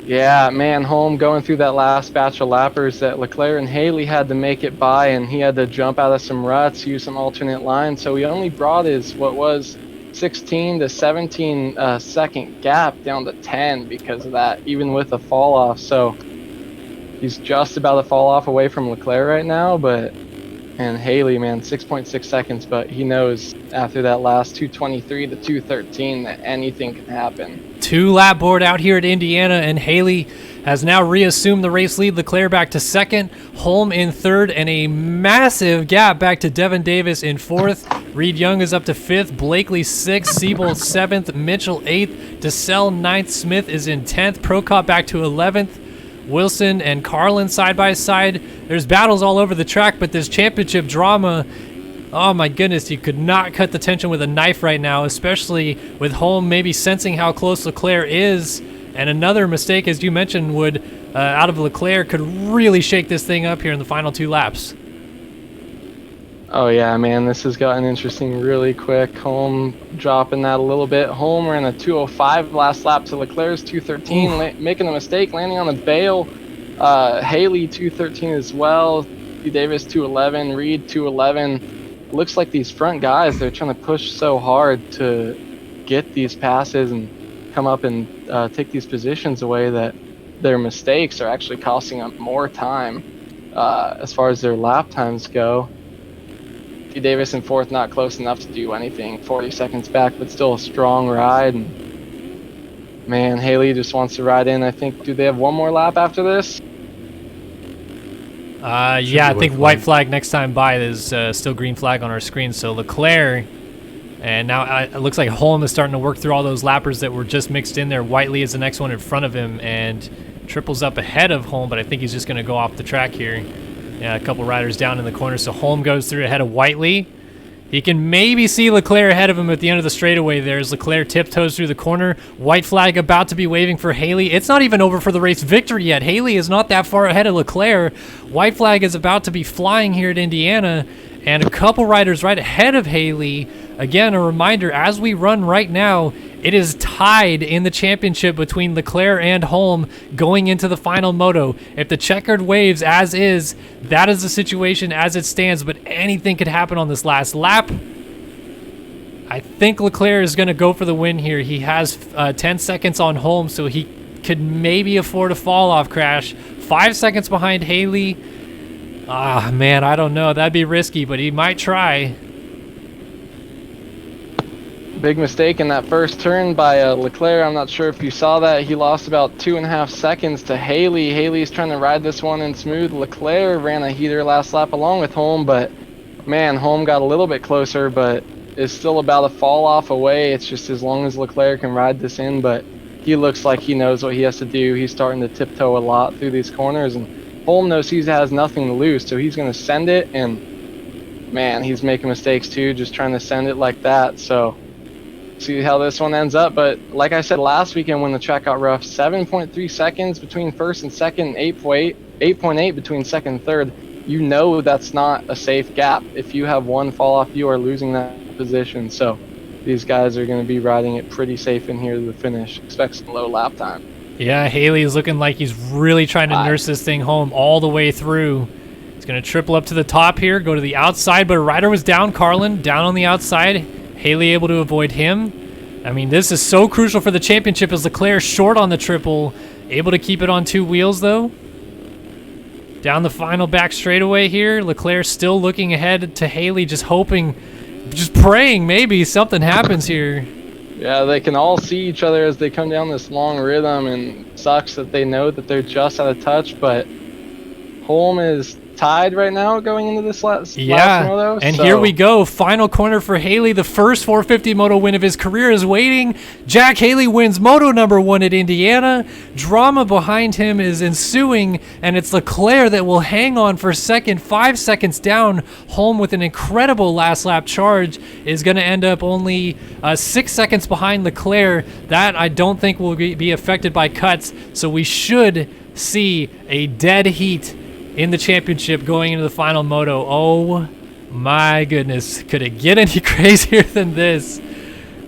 Yeah, man, Holm going through that last batch of lappers that Leclerc and Haley had to make it by, and he had to jump out of some ruts, use some alternate lines, so he only brought his, 16 to 17 second gap down to 10 because of that, even with a fall off. So he's just about to fall off away from Leclerc right now, and Haley, man, 6.6 seconds, but he knows after that last 2:23 to 2:13 that anything can happen. 2 lap board out here at Indiana, and Haley has now reassumed the race lead. Leclerc back to second, Holm in third, and a massive gap back to Devin Davis in fourth. Reed Young is up to fifth, Blakely sixth, Siebold seventh, Mitchell eighth, DeSalle ninth, Smith is in 10th, Prokop back to 11th. Wilson and Carlin side by side. There's battles all over the track, but this championship drama, oh my goodness, you could not cut the tension with a knife right now, especially with Holm maybe sensing how close Leclerc is. And another mistake, as you mentioned, would out of Leclerc could really shake this thing up here in the final 2 laps. Oh yeah, man, this has gotten interesting really quick. Holm dropping that a little bit. Holm ran a 2:05 last lap to Leclerc's 2:13, making a mistake, landing on a bail. Haley 2:13 as well. Davis 2:11, Reed 2:11. Looks like these front guys, they're trying to push so hard to get these passes and come up and take these positions away that their mistakes are actually costing them more time as far as their lap times go. Davis in fourth, not close enough to do anything. 40 seconds back, but still a strong ride. And man, Haley just wants to ride in. I think, do they have one more lap after this? Yeah, I think white flag next time by. There's still green flag on our screen. So Leclerc, and now it looks like Holm is starting to work through all those lappers that were just mixed in there. Whiteley is the next one in front of him, and triples up ahead of Holm, but I think he's just going to go off the track here. Yeah, a couple riders down in the corner, so Holm goes through ahead of Whiteley. He can maybe see Leclerc ahead of him at the end of the straightaway there as Leclerc tiptoes through the corner. White flag about to be waving for Haley. It's not even over for the race victory yet. Haley is not that far ahead of Leclerc. White flag is about to be flying here at Indiana, and a couple riders right ahead of Haley. Again, a reminder, as we run right now, It is tied in the championship between Leclerc and Holm going into the final moto. If the checkered waves as is, that is the situation as it stands, but anything could happen on this last lap. I think Leclerc is going to go for the win here. He has 10 seconds on Holm, so he could maybe afford a fall-off crash. 5 seconds behind Haley. Ah, man, I don't know. That'd be risky, but he might try. Big mistake in that first turn by Leclerc. I'm not sure if you saw that. He lost about 2.5 seconds to Haley. Haley's trying to ride this one in smooth. Leclerc ran a heater last lap along with Holm, but man, Holm got a little bit closer, but is still about a fall off away. It's just as long as Leclerc can ride this in, but he looks like he knows what he has to do. He's starting to tiptoe a lot through these corners, and Holm knows he has nothing to lose, so he's going to send it, and man, he's making mistakes too, just trying to send it like that. So see how this one ends up. But like I said last weekend when the track got rough, 7.3 seconds between first and second, 8.8 between second and third. You know that's not a safe gap. If you have one fall off, you are losing that position. So these guys are going to be riding it pretty safe in here to the finish. Expect some low lap time. Yeah, Haley is looking like he's really trying to nurse this thing home all the way through. He's going to triple up to the top here, go to the outside, but a rider was down, Carlin, down on the outside. Haley able to avoid him. I mean, this is so crucial for the championship as Leclerc short on the triple, able to keep it on 2 wheels though. Down the final back straightaway here, Leclerc still looking ahead to Haley, just hoping, just praying maybe something happens here. Yeah, they can all see each other as they come down this long rhythm, and sucks that they know that they're just out of touch, but Holm is tied right now going into this last moto. And here we go. Final corner for Haley. The first 450 moto win of his career is waiting. Jack Haley wins moto number 1 at Indiana. Drama behind him is ensuing, and it's Leclerc that will hang on for second. 5 seconds down. Holm with an incredible last lap charge is going to end up only 6 seconds behind Leclerc. That I don't think will be affected by cuts, so we should see a dead heat in the championship going into the final moto. Oh my goodness, could it get any crazier than this?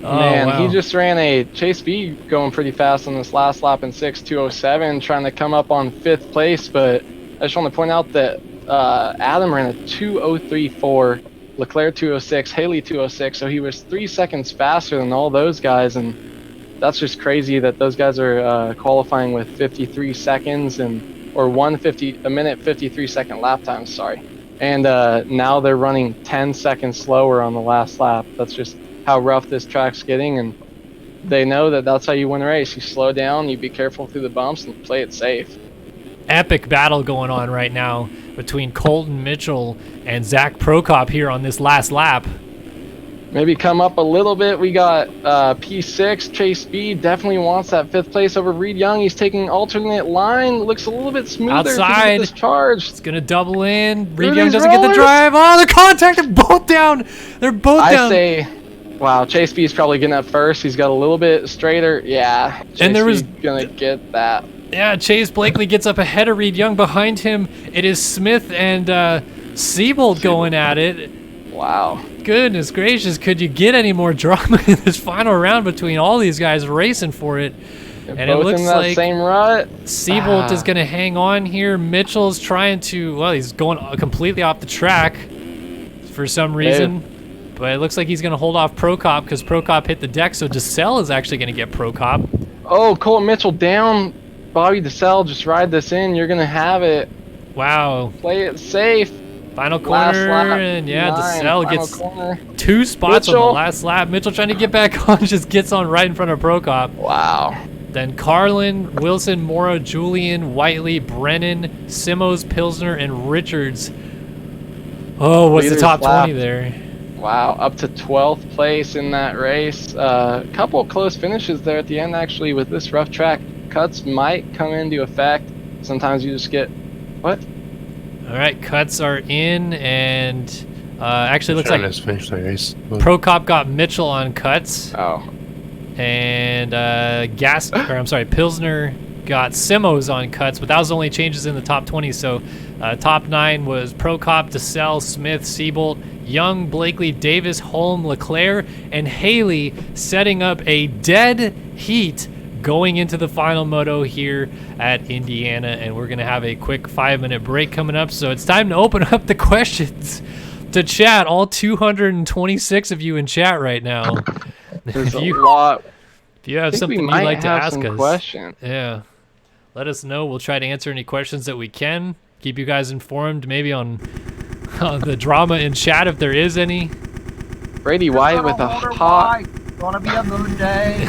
Oh, man, wow. He just ran a Chase B going pretty fast on this last lap in 6:2:07, trying to come up on 5th place, but I just want to point out that Adam ran a 2:03.4, Leclerc 2:06, Haley 2:06, so he was 3 seconds faster than all those guys, and that's just crazy that those guys are qualifying with 53 seconds or a minute 53 second lap time, sorry. And now they're running 10 seconds slower on the last lap. That's just how rough this track's getting, and they know that that's how you win a race. You slow down, you be careful through the bumps, and play it safe. Epic battle going on right now between Colton Mitchell and Zach Prokop here on this last lap. Maybe come up a little bit. We got P6, Chase B, definitely wants that 5th place over Reed Young. He's taking alternate line. Looks a little bit smoother. Outside. This charge. It's going to double in. Reed Young doesn't get the drive. Oh, they're contacted. Both down. They're both down. I say, wow, Chase B is probably getting up first. He's got a little bit straighter. Yeah, Chase and there was going to get that. Yeah, Chase Blakely gets up ahead of Reed Young. Behind him, it is Smith and Siebold going at it. Wow. Goodness gracious, could you get any more drama in this final round between all these guys racing for it? They're and it both looks in that like same rut. Siebold is going to hang on here. Mitchell's trying to, well, he's going completely off the track for some reason. But it looks like he's going to hold off Prokop because Prokop hit the deck, so DeSalle is actually going to get Prokop. Oh, Colton Mitchell down. Bobby DeSalle, just ride this in. You're going to have it. Wow. Play it safe. Final corner, and yeah, DeSalle gets corner. 2 spots Mitchell. on the last lap. Mitchell trying to get back on, just gets on right in front of Prokop. Wow. Then Carlin, Wilson, Morrow, Julian, Whiteley, Brennan, Simos, Pilsner, and Richards. Oh, what's the top 20 there? Wow, up to 12th place in that race. A couple close finishes there at the end, actually, with this rough track. Cuts might come into effect. Sometimes you just get... What? All right, cuts are in, and actually looks like finished the race. Prokop got Mitchell on cuts. Oh. And Pilsner got Simos on cuts, but that was only changes in the top 20. So top 9 was Prokop, DeSalle, Smith, Siebold, Young, Blakely, Davis, Holm, Leclerc, and Haley setting up a dead heat going into the final moto here at Indiana. And we're going to have a quick 5-minute break coming up. So it's time to open up the questions to chat. All 226 of you in chat right now. There's a lot. If you have something you'd might like to have ask some us, questions. yeah, let us know. We'll try to answer any questions that we can. Keep you guys informed, maybe on the drama in chat if there is any. Brady White with a hot. Gonna be a moon day.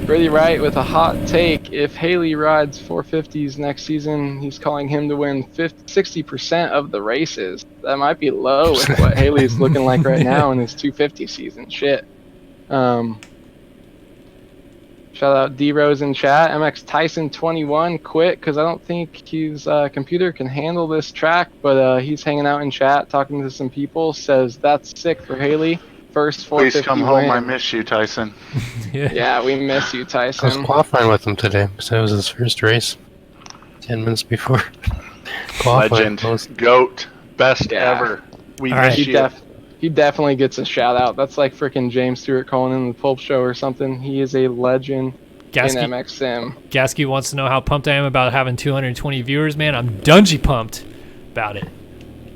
Brady White with a hot take. If Haley rides 450s next season, he's calling him to win 60% of the races. That might be low with what Haley's looking like right now in his 250 season. Shit. Shout out D-Rose in chat. MX Tyson 21 quit because I don't think his computer can handle this track, but he's hanging out in chat talking to some people. Says that's sick for Haley. First 450 Please come home. win. I miss you, Tyson. Yeah, we miss you, I was Tyson. qualifying with him today, so it was his first race. 10 minutes before qualifying. Legend, GOAT, best Yeah. ever. We All miss right. you. He definitely gets a shout out. That's like freaking James Stewart calling in the Pulp Show or something. He is a legend in MX Sim. Gasky wants to know how pumped I am about having 220 viewers, man. I'm dungy pumped about it.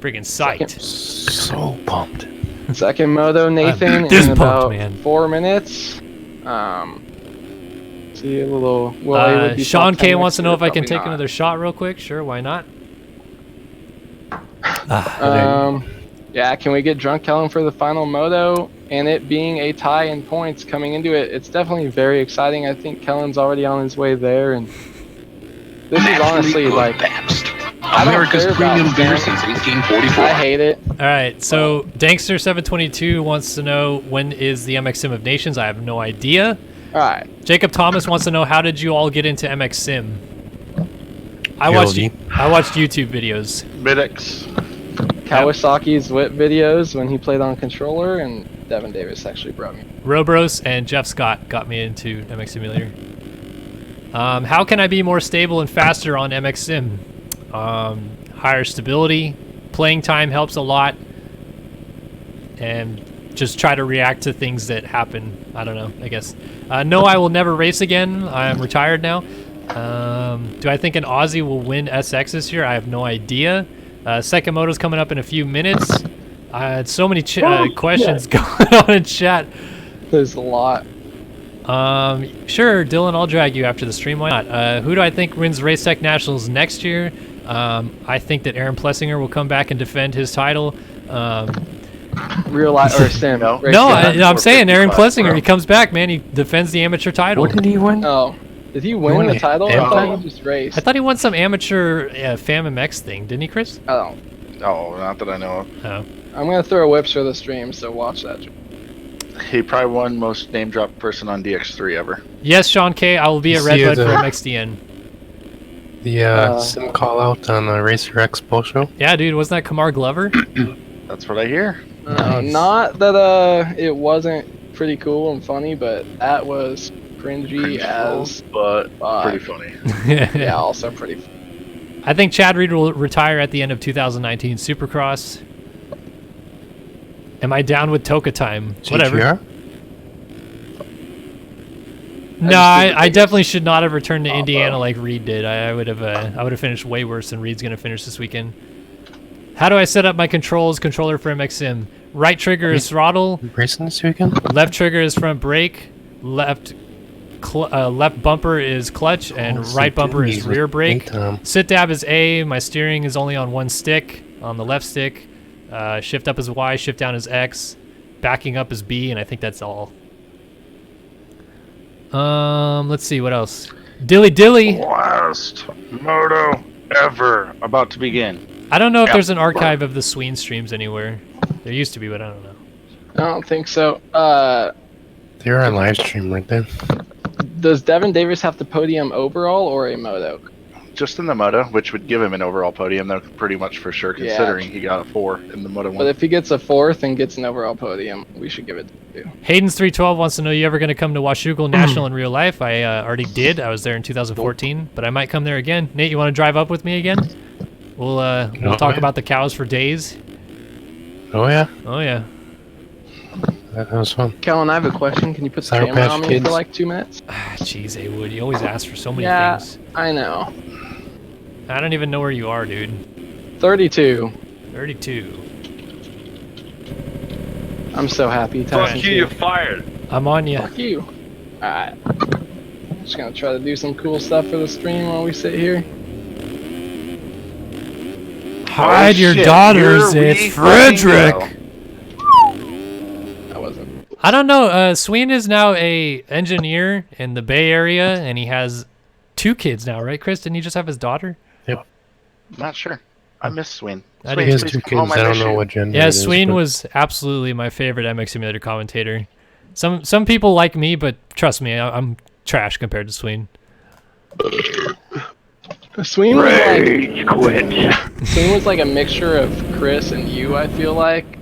Freaking psyched. So pumped. Second moto, Nathan, this in pumped, about man. 4 minutes. See a little. Well, would be Sean top K 10 wants to next know year, if I can probably take not. another shot real quick. Sure, why not? Yeah, can we get drunk Kellen for the final moto? And it being a tie in points coming into it, it's definitely very exciting. I think Kellen's already on his way there, and this is honestly like I don't America's care premium about beer Sim. since 1844. I hate it. All right, so Dankster722 wants to know when is the MX Sim of Nations. I have no idea. All right. Jacob Thomas wants to know how did you all get into MX Sim? I PLG. watched YouTube videos. Midix. Kawasaki's whip videos when he played on controller, and Devin Davis actually brought me. Robros and Jeff Scott got me into MX Simulator. How can I be more stable and faster on MX Sim? Higher stability, playing time helps a lot, and just try to react to things that happen. I don't know, I guess. No, I will never race again. I'm retired now. Do I think an Aussie will win SX this year? I have no idea. Second moto's coming up in a few minutes. I had so many questions going on in chat. There's a lot. Sure, Dylan, I'll drag you after the stream. Why not? Who do I think wins Race Tech Nationals next year? I think that Aaron Plessinger will come back and defend his title. Real life or Sim? No. Race No, Sim. I'm saying Aaron 455, Plessinger. bro. He comes back, man. He defends the amateur title. What did he win? Oh, did he win won the a title? I title? thought he just raced. I thought he won some amateur FAM-MX thing, didn't he, Chris? Oh, Oh, not that I know of. Oh. I'm gonna throw whips for the stream, so watch that. He probably won most name drop person on DX3 ever. Yes, Sean K. I will be at See Redbud the- for MXDN. The sim call out on the Racer X post show. Yeah, dude, wasn't that Kamar Glover? That's what I hear. Nice. Not that it wasn't pretty cool and funny, but that was cringy as but fuck. pretty funny. Yeah, also pretty. I think Chad Reed will retire at the end of 2019 Supercross. Am I down with Toka time? Whatever. GTR? No, just think I definitely should not have returned to Oh, Indiana bro. like Reed did. I would have finished way worse than Reed's gonna finish this weekend. How do I set up my controller for MX Sim? Right trigger is throttle, Racing this weekend? left trigger is front brake, left bumper is clutch, and Oh, right bumper is duties with rear brake. daytime. Sit dab is A. My steering is only on one stick, on the left stick. Shift up is Y. Shift down is X. Backing up is B, and I think that's all. Let's see what else. Dilly. Last moto ever about to begin. I don't know if Yep. there's an archive of the Sween streams anywhere. There used to be, but I don't know. I don't think so. They're on live stream right there. Does Devin Davis have the podium overall or a moto? just in the moto, which would give him an overall podium, though, pretty much for sure, Yeah. considering he got a 4 in the Moto 1. But if he gets a 4th and gets an overall podium, we should give it to you. Hayden's 312 wants to know, you ever going to come to Washougal National in real life? I already did. I was there in 2014, but I might come there again. Nate, you want to drive up with me again? We'll talk about the cows for days. Oh yeah, Oh yeah. that was fun. Kellen, I have a question. Can you put the Sour camera Patch on me Kids. for like 2 minutes? Jeez, Haywood, you always ask for so many Yeah, things. I know. I don't even know where you are, dude. 32. 32. I'm so happy. Fuck Tyson you, you're fired. I'm on you. Fuck you. Alright. Just gonna try to do some cool stuff for the stream while we sit here. Hide your shit, daughters, here it's we Frederick. go. I wasn't. I don't know. Sween is now a engineer in the Bay Area, and he has 2 kids now, right, Chris? Didn't he just have his daughter? Not sure. I miss Sween. I Sween, He has please 2 come home, kids. I don't miss know you. what gender. Yeah, it is, Sween but- was absolutely my favorite MX Simulator commentator. Some people like me, but trust me, I'm trash compared to Sween. Sween was like Rage quit. Sween was like a mixture of Chris and you, I feel like.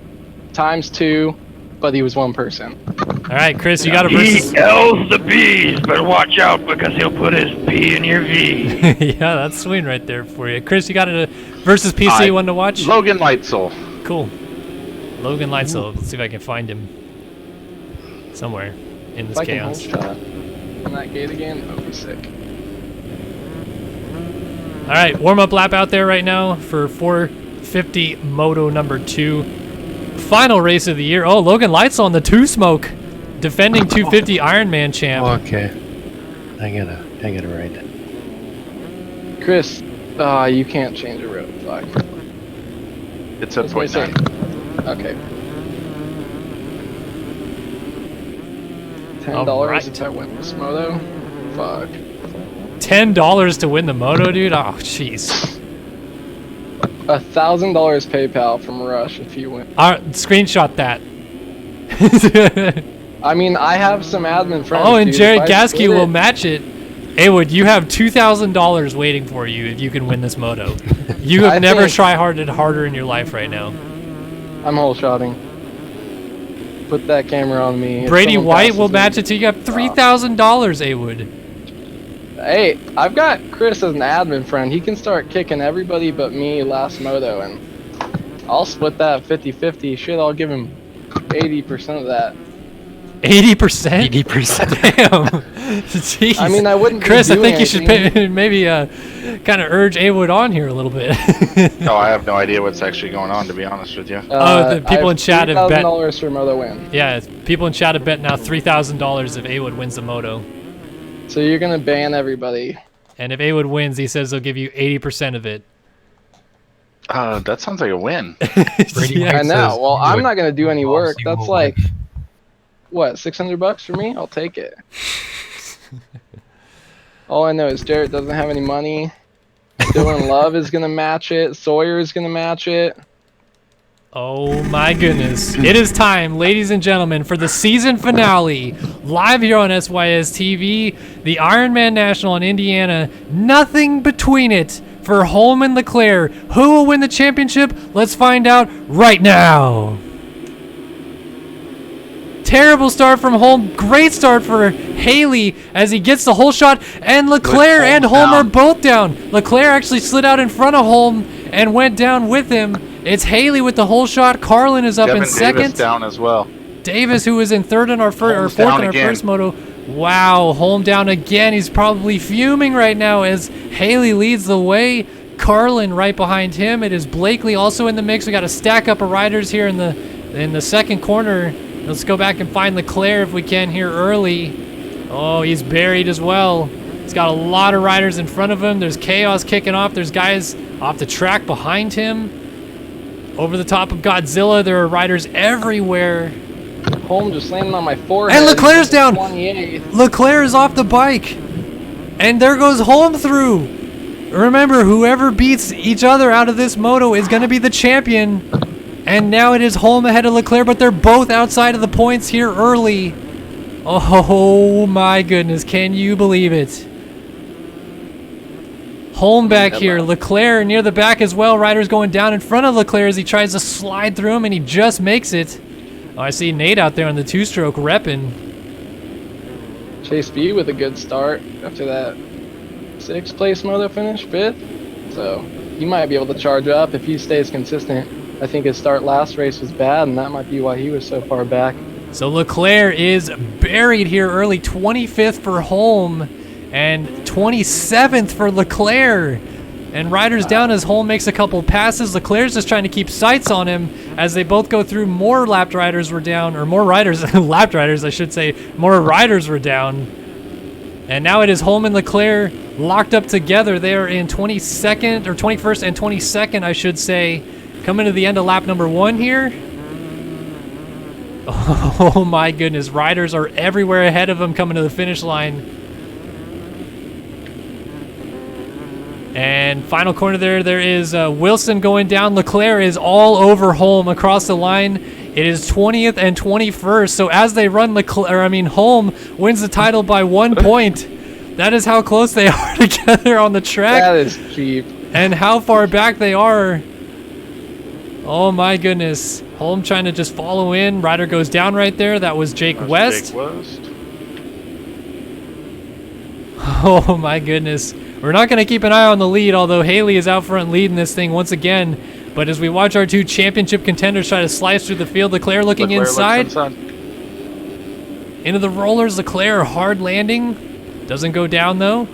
Times 2, but he was one person. All right, Chris, you got a He versus. L's the bees, but watch out because he'll put his P in your V. Yeah, that's Sween right there for you. Chris, you got a versus PC Hi. one to watch? Logan Lightsoul. Cool. Logan Lightsoul. Let's see if I can find him somewhere in If this I can hold chaos. shot in that gate again, that would be sick. All right, warm-up lap out there right now for 450 Moto number 2. Final race of the year. Oh, Logan Lightsoul on the 2-smoke. Defending 250 Ironman champ. Okay. I gotta write it. Chris, you can't change a road. Fuck. It's at That's what I say. 0.9. Okay. $10 Alright. if I win this moto. Fuck. $10 to win the moto, dude? Oh, jeez. $1,000 PayPal from Rush if you win. Screenshot that. I mean, I have some admin friends. Oh, and dude. Jared If I Gasky split will it- match it. Haywood, you have $2,000 waiting for you if you can win this moto. You have I never think- tried harder in your life right now. I'm hole shotting. Put that camera on me. if Brady someone White passes will me. match it to you. You have $3,000, Haywood. Hey, I've got Chris as an admin friend. He can start kicking everybody but me last moto, and I'll split that 50-50. Shit, I'll give him 80% of that. 80%? 80%. Damn. Jeez. I mean, I wouldn't. be Chris, I doing think you should anything. maybe kind of urge Haywood on here a little bit. No, I have no idea what's actually going on, to be honest with you. Oh, the people I in chat have bet- $3,000 for moto win. Yeah, people in chat have bet now $3,000 if Haywood wins the moto. So you're gonna ban everybody. And if Haywood wins, he says he'll give you 80% of it. That sounds like a win. Brady Yeah. I White know. says Well, you I'm would not gonna do any boss, work. you That's will like, win. what, $600 for me? I'll take it. All I know is Jarrett doesn't have any money. Dylan Love is gonna match it. Sawyer is gonna match it. Oh my goodness. It is time, ladies and gentlemen, for the season finale. Live here on SYS TV, the Ironman National in Indiana. Nothing between it for Holman Leclerc. Who will win the championship? Let's find out right now. Terrible start from Holm. Great start for Haley as he gets the whole shot. And Leclerc and Holm are both down. Leclerc actually slid out in front of Holm and went down with him. It's Haley with the whole shot. Carlin is up Devin in second. Davis down as well. Davis, who was in third in our first or Holm's fourth down in our again. first moto. Wow, Holm down again. He's probably fuming right now as Haley leads the way. Carlin right behind him. It is Blakely also in the mix. We got a stack up of riders here in the second corner. Let's go back and find Leclerc if we can here early. Oh, he's buried as well. He's got a lot of riders in front of him. There's chaos kicking off. There's guys off the track behind him. Over the top of Godzilla, there are riders everywhere. Holm just landed on my forehead. And Leclerc's down. 28th. Leclerc is off the bike. And there goes Holm through. Remember, whoever beats each other out of this moto is going to be the champion. And now it is Holm ahead of Leclerc, but they're both outside of the points here early. Oh my goodness, can you believe it? Holm back here. Leclerc near the back as well. Ryder's going down in front of Leclerc as he tries to slide through him, and he just makes it. Oh, I see Nate out there on the two-stroke repping. Chase B with a good start after that 6th place moto finish, 5th. So he might be able to charge up if he stays consistent. I think his start last race was bad, and that might be why he was so far back. So Leclerc is buried here early. 25th for Holm and 27th for Leclerc. And Ryder's down as Holm makes a couple passes. Leclerc's just trying to keep sights on him as they both go through. More lapped riders were down, or more riders, lapped riders I should say, more riders were down. And now it is Holm and Leclerc locked up together. They are in 22nd, or 21st and 22nd I should say. Coming to the end of lap number 1 here. Oh my goodness, riders are everywhere ahead of him coming to the finish line. And final corner there is Wilson going down. Leclerc is all over Holm across the line. It is 20th and 21st. So as they run, Holm wins the title by 1 point. That is how close they are together on the track. That is cheap. And how far back they are. Oh my goodness. Holm trying to just follow in. Ryder goes down right there. That was Jake West. Oh my goodness. We're not going to keep an eye on the lead, although Haley is out front leading this thing once again. But as we watch our two championship contenders try to slice through the field, Leclerc looking inside. Into the rollers, Leclerc hard landing. Doesn't go down though.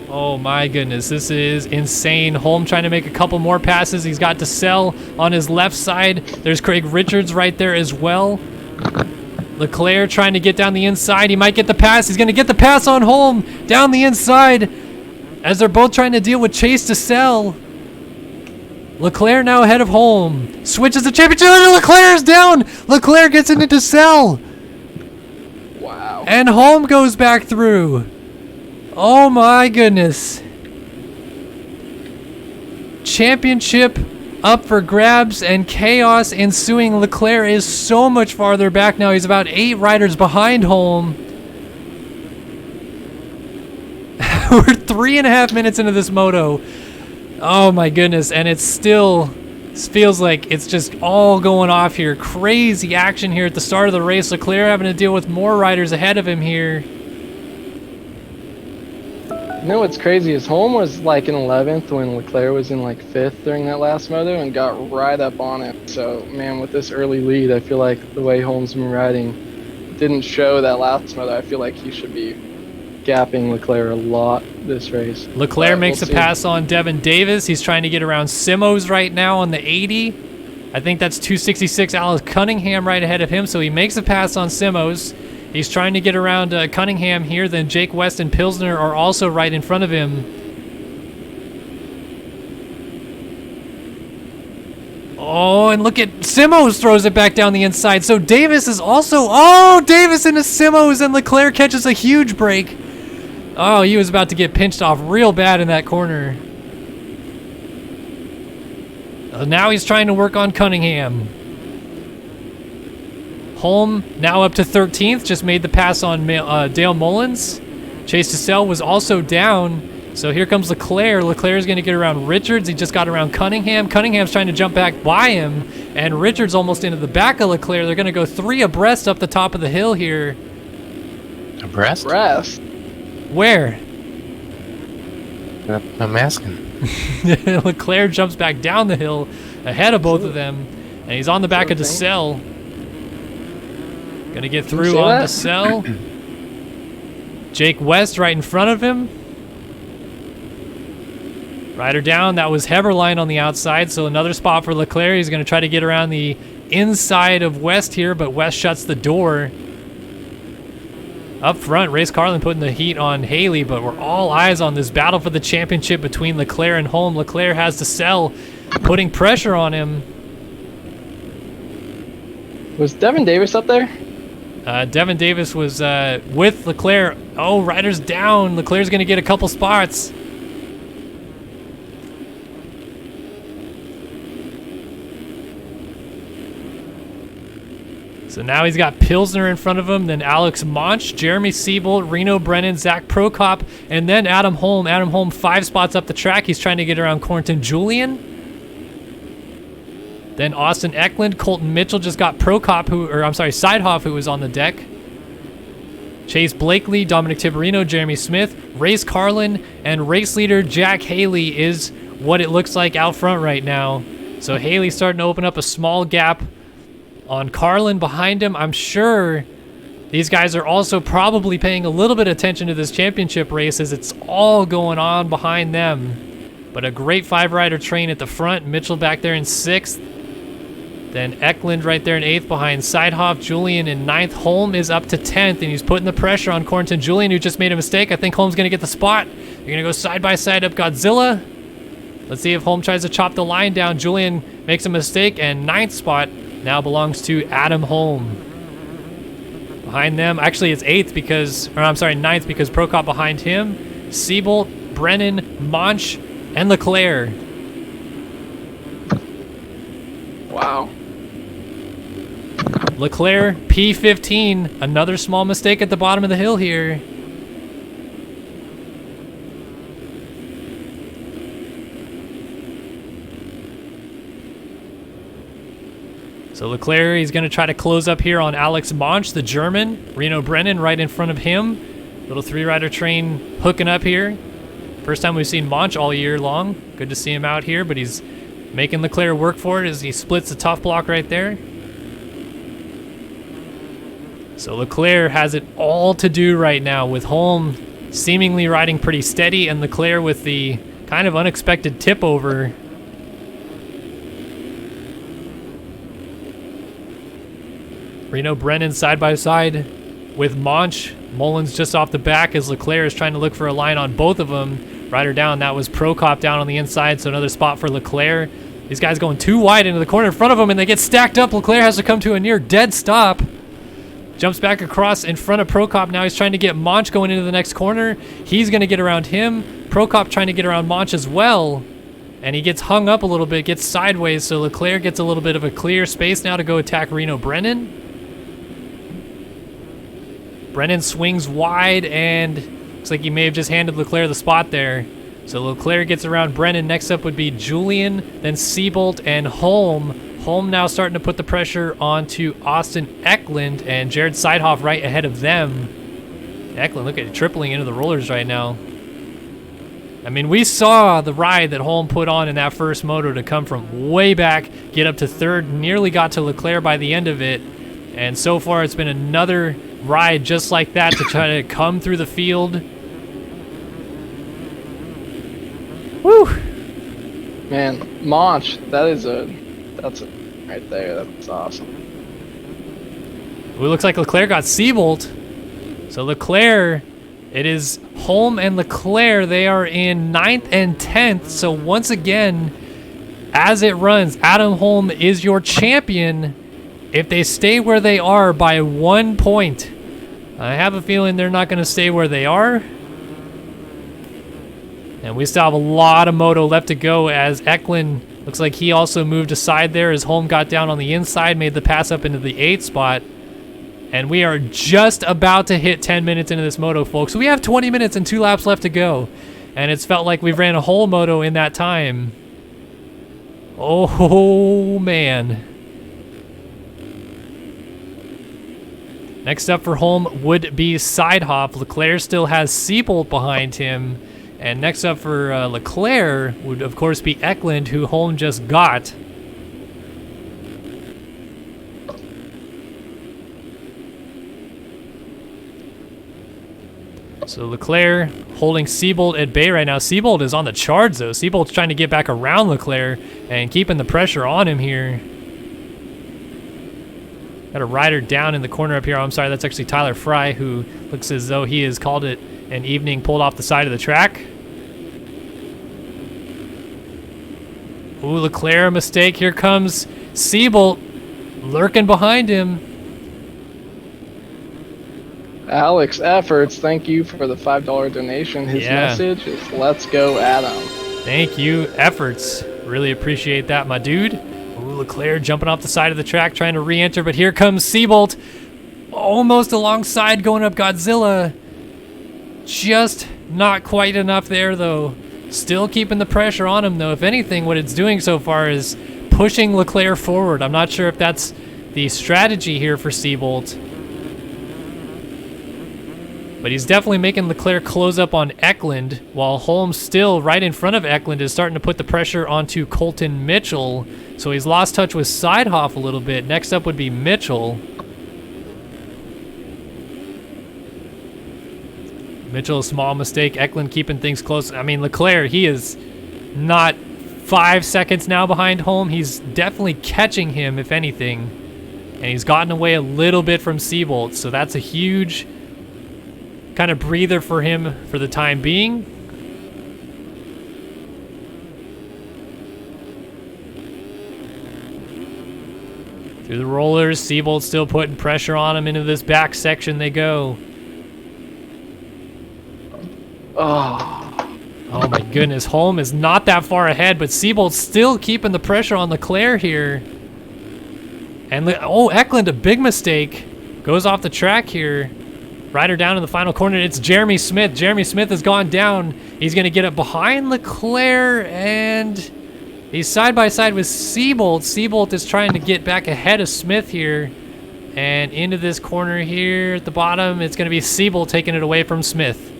Oh my goodness, this is insane. Holm trying to make a couple more passes. He's got DeSalle on his left side. There's Craig Richards right there as well. Leclerc trying to get down the inside. He might get the pass. He's going to get the pass on Holm down the inside as they're both trying to deal with Chase DeSalle. Leclerc now ahead of Holm. Switches the championship and Leclerc's down. Leclerc gets into DeSalle. Wow. And Holm goes back through. Oh my goodness. Championship up for grabs and chaos ensuing. Leclerc is so much farther back now. He's about 8 riders behind Holm. We're 3.5 minutes into this moto. Oh my goodness, and it still feels like it's just all going off here. Crazy action here at the start of the race. Leclerc having to deal with more riders ahead of him here. You know what's crazy is Holm was like in 11th when Leclerc was in like 5th during that last moto and got right up on it. So, man, with this early lead, I feel like the way Holm's been riding didn't show that last moto. I feel like he should be gapping Leclerc a lot this race. Leclerc makes a pass on Devin Davis. He's trying to get around Simos right now on the 80. I think that's 266. Alex Cunningham right ahead of him, so he makes a pass on Simos. He's trying to get around Cunningham here. Then Jake West and Pilsner are also right in front of him. Oh, and look at Simos throws it back down the inside. So Davis is also... Oh, Davis into Simos, and Leclerc catches a huge break. Oh, he was about to get pinched off real bad in that corner. Now he's trying to work on Cunningham. Holm now up to 13th, just made the pass on Dale Mullins. Chase DeSalle was also down, so here comes Leclerc. Leclerc's going to get around Richards. He just got around Cunningham. Cunningham's trying to jump back by him, and Richards almost into the back of Leclerc. They're going to go 3 abreast up the top of the hill here. Abreast? Abreast? Where? I'm asking. Leclerc jumps back down the hill ahead of both of them, and he's on the back of DeSalle. Gonna get through on DeSalle. Jake West right in front of him. Rider down. That was Heberlein on the outside, so another spot for Leclerc. He's gonna try to get around the inside of West here, but West shuts the door. Up front, Race Carlin putting the heat on Haley, but we're all eyes on this battle for the championship between Leclerc and Holm. Leclerc has DeSalle putting pressure on him. Was Devin Davis up there? Devin Davis was with Leclerc. Oh, Ryder's down. Leclerc's going to get a couple spots. So now he's got Pilsner in front of him, then Alex Monch, Jeremy Siebold, Reno Brennan, Zach Prokop, and then Adam Holm. Adam Holm 5 spots up the track. He's trying to get around Cornton Julian. Then Austin Eklund, Colton Mitchell just got Prokop, Sidehoff, who was on the deck. Chase Blakely, Dominic Tiberino, Jeremy Smith, Race Carlin, and race leader Jack Haley is what it looks like out front right now. So Haley's starting to open up a small gap on Carlin behind him. I'm sure these guys are also probably paying a little bit of attention to this championship race as it's all going on behind them. But a great 5-rider train at the front. Mitchell back there in 6th. Then Eklund right there in 8th behind Sidehoff. Julian in 9th. Holm is up to 10th, and he's putting the pressure on Cornton Julian, who just made a mistake. I think Holm's going to get the spot. They're going to go side by side up Godzilla. Let's see if Holm tries to chop the line down. Julian makes a mistake, and 9th spot now belongs to Adam Holm. Behind them, actually it's 9th because Prokop behind him. Siebold, Brennan, Monch, and Leclerc. Wow. Leclerc, P15. Another small mistake at the bottom of the hill here. So Leclerc, he's going to try to close up here on Alex Monch, the German. Reno Brennan right in front of him. Little 3-rider train hooking up here. First time we've seen Monch all year long. Good to see him out here, but he's making Leclerc work for it as he splits the tough block right there. So Leclerc has it all to do right now with Holm seemingly riding pretty steady and Leclerc with the kind of unexpected tip over. Reno Brennan side by side with Monch. Mullins just off the back as Leclerc is trying to look for a line on both of them. Rider down, that was Prokop down on the inside, so another spot for Leclerc. These guys going too wide into the corner in front of him, and they get stacked up. Leclerc has to come to a near dead stop. Jumps back across in front of Prokop. Now he's trying to get Monch going into the next corner. He's going to get around him. Prokop trying to get around Monch as well. And he gets hung up a little bit, gets sideways, so Leclerc gets a little bit of a clear space now to go attack Reno Brennan. Brennan swings wide, and looks like he may have just handed Leclerc the spot there. So Leclerc gets around Brennan. Next up would be Julian, then Siebold, and Holm. Holm now starting to put the pressure onto Austin Eklund, and Jared Sidehoff right ahead of them. Eklund, look at it, tripling into the rollers right now. I mean, we saw the ride that Holm put on in that first moto to come from way back, get up to 3rd, nearly got to Leclerc by the end of it. And so far, it's been another ride just like that to try to come through the field. Woo! Man, Monch, that's right there. That's awesome. It looks like Leclerc got Siebold. So Leclerc, it is Holm and Leclerc. They are in 9th and 10th. So once again, as it runs, Adam Holm is your champion if they stay where they are by 1 point. I have a feeling they're not going to stay where they are. And we still have a lot of moto left to go as Eklund looks like he also moved aside there as Holm got down on the inside, made the pass up into the 8th spot. And we are just about to hit 10 minutes into this moto, folks. We have 20 minutes and 2 laps left to go. And it's felt like we've ran a whole moto in that time. Oh, man. Next up for Holm would be Sidehoff. Leclerc still has Siebold behind him. And next up for Leclerc would, of course, be Eklund, who Holm just got. So Leclerc holding Siebold at bay right now. Siebold is on the charge, though. Siebold's trying to get back around Leclerc and keeping the pressure on him here. Got a rider down in the corner up here. Oh, I'm sorry, that's actually Tyler Fry, who looks as though he has called it an evening, pulled off the side of the track. Ooh, Leclerc, a mistake. Here comes Siebold lurking behind him. Alex Efforts, thank you for the $5 donation. His message is, let's go, Adam. Thank you, Efforts. Really appreciate that, my dude. Ooh, Leclerc jumping off the side of the track, trying to re-enter, but here comes Seabolt, almost alongside going up Godzilla. Just not quite enough there, though. Still keeping the pressure on him, though. If anything, what it's doing so far is pushing Leclerc forward. I'm not sure if that's the strategy here for Seabolt. But he's definitely making Leclerc close up on Eklund, while Holmes still right in front of Eklund is starting to put the pressure onto Colton Mitchell. So he's lost touch with Seidhoff a little bit. Next up would be Mitchell. Mitchell, a small mistake. Eklund keeping things close. I mean, Leclerc, he is not 5 seconds now behind Holm. He's definitely catching him, if anything. And he's gotten away a little bit from Seabolt. So that's a huge kind of breather for him for the time being. Through the rollers, Seabolt still putting pressure on him. Into this back section they go. Oh my goodness, Holm is not that far ahead, but Seabolt's still keeping the pressure on Leclerc here. And Eklund, a big mistake. Goes off the track here. Rider down in the final corner. It's Jeremy Smith. Jeremy Smith has gone down. He's going to get up behind Leclerc, and he's side by side with Seabolt. Seabolt is trying to get back ahead of Smith here. And into this corner here at the bottom, it's going to be Seabolt taking it away from Smith.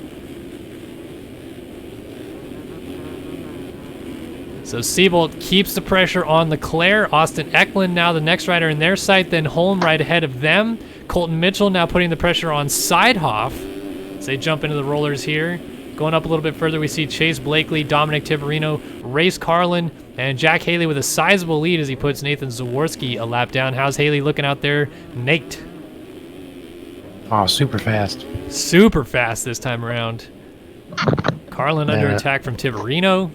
So Seabolt keeps the pressure on Leclerc. Austin Eklund now the next rider in their sight, then Holm right ahead of them. Colton Mitchell now putting the pressure on Seidhoff as they jump into the rollers here. Going up a little bit further, we see Chase Blakely, Dominic Tiverino, Race Carlin, and Jack Haley with a sizable lead as he puts Nathan Zaworski a lap down. How's Haley looking out there, Nate? Oh, super fast. Super fast this time around. Carlin under attack from Tiverino.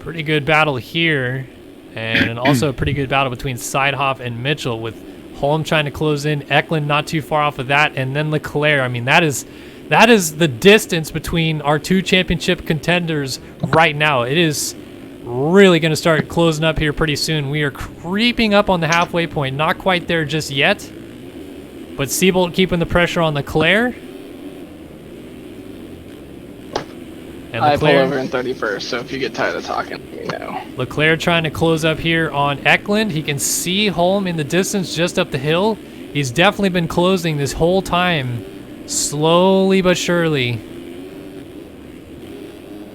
Pretty good battle here. And also a pretty good battle between Seidhoff and Mitchell, with Holm trying to close in, Eklund not too far off of that, and then Leclerc. I mean, that is the distance between our two championship contenders right now. It is really going to start closing up here pretty soon. We are creeping up on the halfway point. Not quite there just yet, but Seabolt keeping the pressure on Leclerc. And I pull over in 31st, so if you get tired of talking, let me know. Leclerc trying to close up here on Eklund. He can see Holm in the distance just up the hill. He's definitely been closing this whole time, slowly but surely.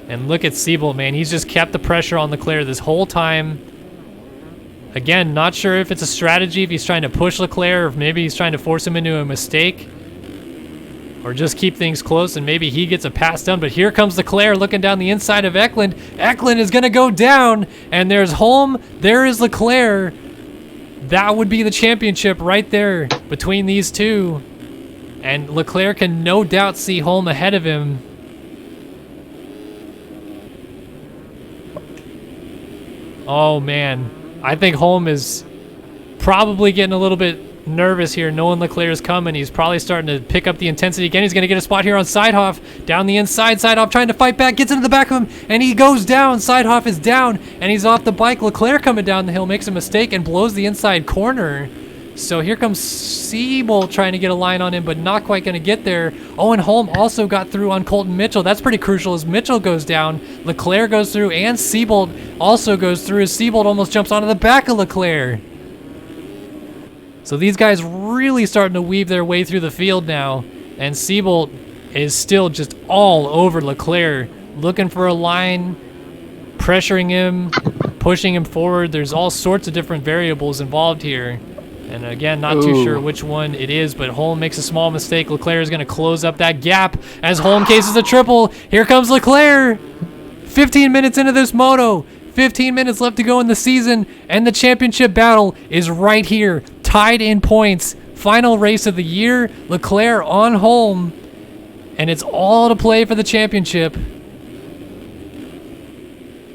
And look at Seabolt, man. He's just kept the pressure on Leclerc this whole time. Again, not sure if it's a strategy, if he's trying to push Leclerc, or if maybe he's trying to force him into a mistake, or just keep things close and maybe he gets a pass done. But here comes Leclerc looking down the inside of Eklund. Eklund is going to go down, and there's Holm. There is Leclerc. That would be the championship right there between these two. And Leclerc can no doubt see Holm ahead of him. Oh, man. I think Holm is probably getting a little bit nervous here, knowing Leclerc is coming. He's probably starting to pick up the intensity again. He's going to get a spot here on Seidhoff. Down the inside, Seidhoff trying to fight back, gets into the back of him, and he goes down. Seidhoff is down, and he's off the bike. Leclerc coming down the hill makes a mistake and blows the inside corner. So here comes Seabolt trying to get a line on him, but not quite going to get there. Oh, and Holm also got through on Colton Mitchell. That's pretty crucial as Mitchell goes down. Leclerc goes through, and Seabolt also goes through as Seabolt almost jumps onto the back of Leclerc. So these guys really starting to weave their way through the field now, and Seabolt is still just all over Leclerc, looking for a line, pressuring him, pushing him forward. There's all sorts of different variables involved here. And again, not too sure which one it is, but Holm makes a small mistake. Leclerc is going to close up that gap as Holm cases a triple. Here comes Leclerc. 15 minutes into this moto. 15 minutes left to go in the season, and the championship battle is right here. Tied in points. Final race of the year. Leclerc on Holm, and it's all to play for the championship.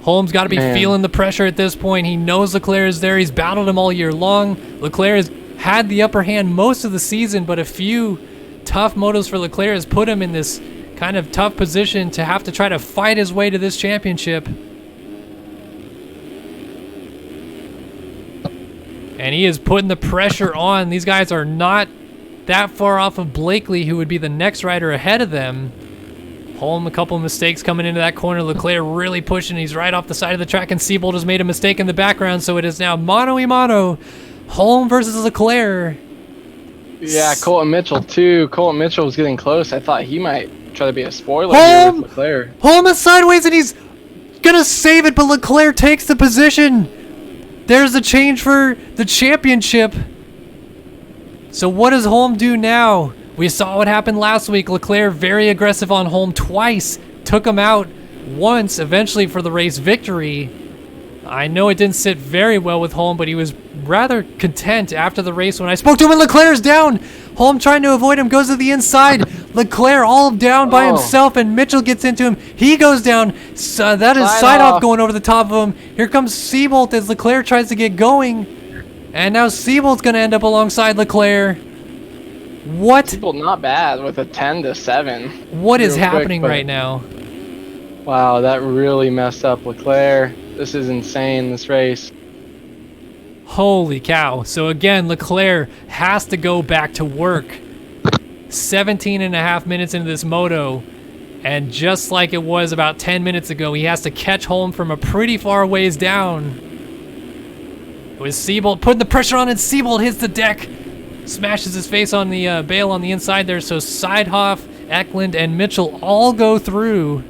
Holm's got to be feeling the pressure at this point. He knows Leclerc is there. He's battled him all year long. Leclerc has had the upper hand most of the season, but a few tough motos for Leclerc has put him in this kind of tough position to have to try to fight his way to this championship. and he is putting the pressure on. These guys are not that far off of Blakely, who would be the next rider ahead of them. Holm, a couple of mistakes coming into that corner. Leclerc really pushing. He's right off the side of the track, and Siebold has made a mistake in the background, so it is now mano-a-mano. Holm versus Leclerc. Yeah, Colton Mitchell too. Colton Mitchell was getting close. I thought he might try to be a spoiler here with Leclerc. Holm is sideways, and he's gonna save it, but Leclerc takes the position. There's the change for the championship. So what does Holm do now? We saw what happened last week. Leclerc very aggressive on Holm twice. Took him out once, eventually for the race victory. I know it didn't sit very well with Holm, but he was rather content after the race when I spoke to him, and Leclerc's down. Holm trying to avoid him, goes to the inside. Leclerc all down by himself, and Mitchell gets into him. He goes down. So that is side off going over the top of him. Here comes Siebold as Leclerc tries to get going. And now Siebold's going to end up alongside Leclerc. What? Siebold not bad with a 10-7. What is happening right now? Wow, that really messed up Leclerc. This is insane, this race. Holy cow. So again, Leclerc has to go back to work. 17 and a half minutes into this moto. And just like it was about 10 minutes ago, he has to catch Holm from a pretty far ways down. It was Siebold putting the pressure on, and Siebold hits the deck. Smashes his face on the bale on the inside there. So Seidhoff, Eklund, and Mitchell all go through.